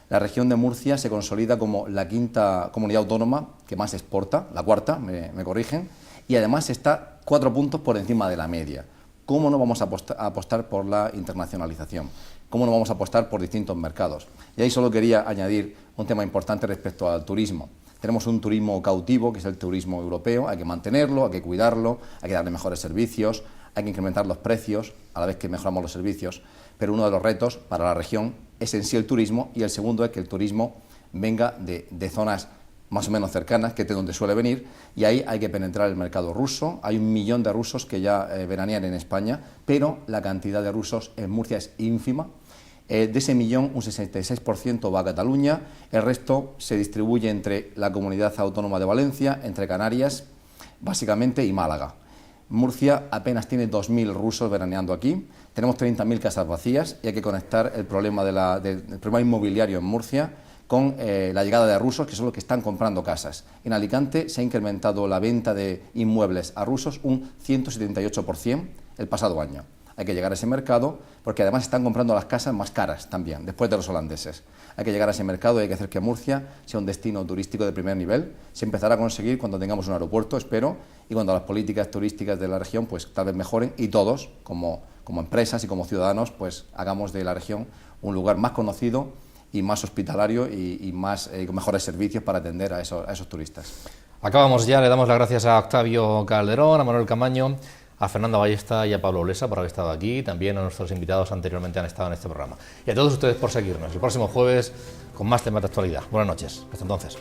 La región de Murcia se consolida como la quinta comunidad autónoma que más exporta, la cuarta, me corrigen, y además está 4 puntos por encima de la media. ¿Cómo no vamos a apostar por la internacionalización? ¿Cómo no vamos a apostar por distintos mercados? Y ahí solo quería añadir un tema importante respecto al turismo. Tenemos un turismo cautivo, que es el turismo europeo, hay que mantenerlo, hay que cuidarlo, hay que darle mejores servicios, hay que incrementar los precios a la vez que mejoramos los servicios, pero uno de los retos para la región es en sí el turismo, y el segundo es que el turismo venga de zonas más o menos cercanas, que es de donde suele venir, y ahí hay que penetrar el mercado ruso. Hay 1 millón de rusos que ya veranean en España, pero la cantidad de rusos en Murcia es ínfima. De ese millón, un 66% va a Cataluña, el resto se distribuye entre la Comunidad Autónoma de Valencia, entre Canarias, básicamente, y Málaga. Murcia apenas tiene 2.000 rusos veraneando aquí, tenemos 30.000 casas vacías, y hay que conectar el problema del problema inmobiliario en Murcia con la llegada de rusos, que son los que están comprando casas. En Alicante se ha incrementado la venta de inmuebles a rusos un 178% el pasado año. Hay que llegar a ese mercado, porque además están comprando las casas más caras también, después de los holandeses. Hay que llegar a ese mercado y hay que hacer que Murcia sea un destino turístico de primer nivel. Se empezará a conseguir cuando tengamos un aeropuerto, espero, y cuando las políticas turísticas de la región pues tal vez mejoren, y todos, como empresas y como ciudadanos, pues hagamos de la región un lugar más conocido y más hospitalario y con mejores servicios para atender a esos turistas. Acabamos ya, le damos las gracias a Octavio Calderón, a Manuel Camaño, a Fernando Ballesta y a Pablo Blesa por haber estado aquí. También a nuestros invitados anteriormente han estado en este programa. Y a todos ustedes por seguirnos. El próximo jueves con más temas de actualidad. Buenas noches. Hasta entonces.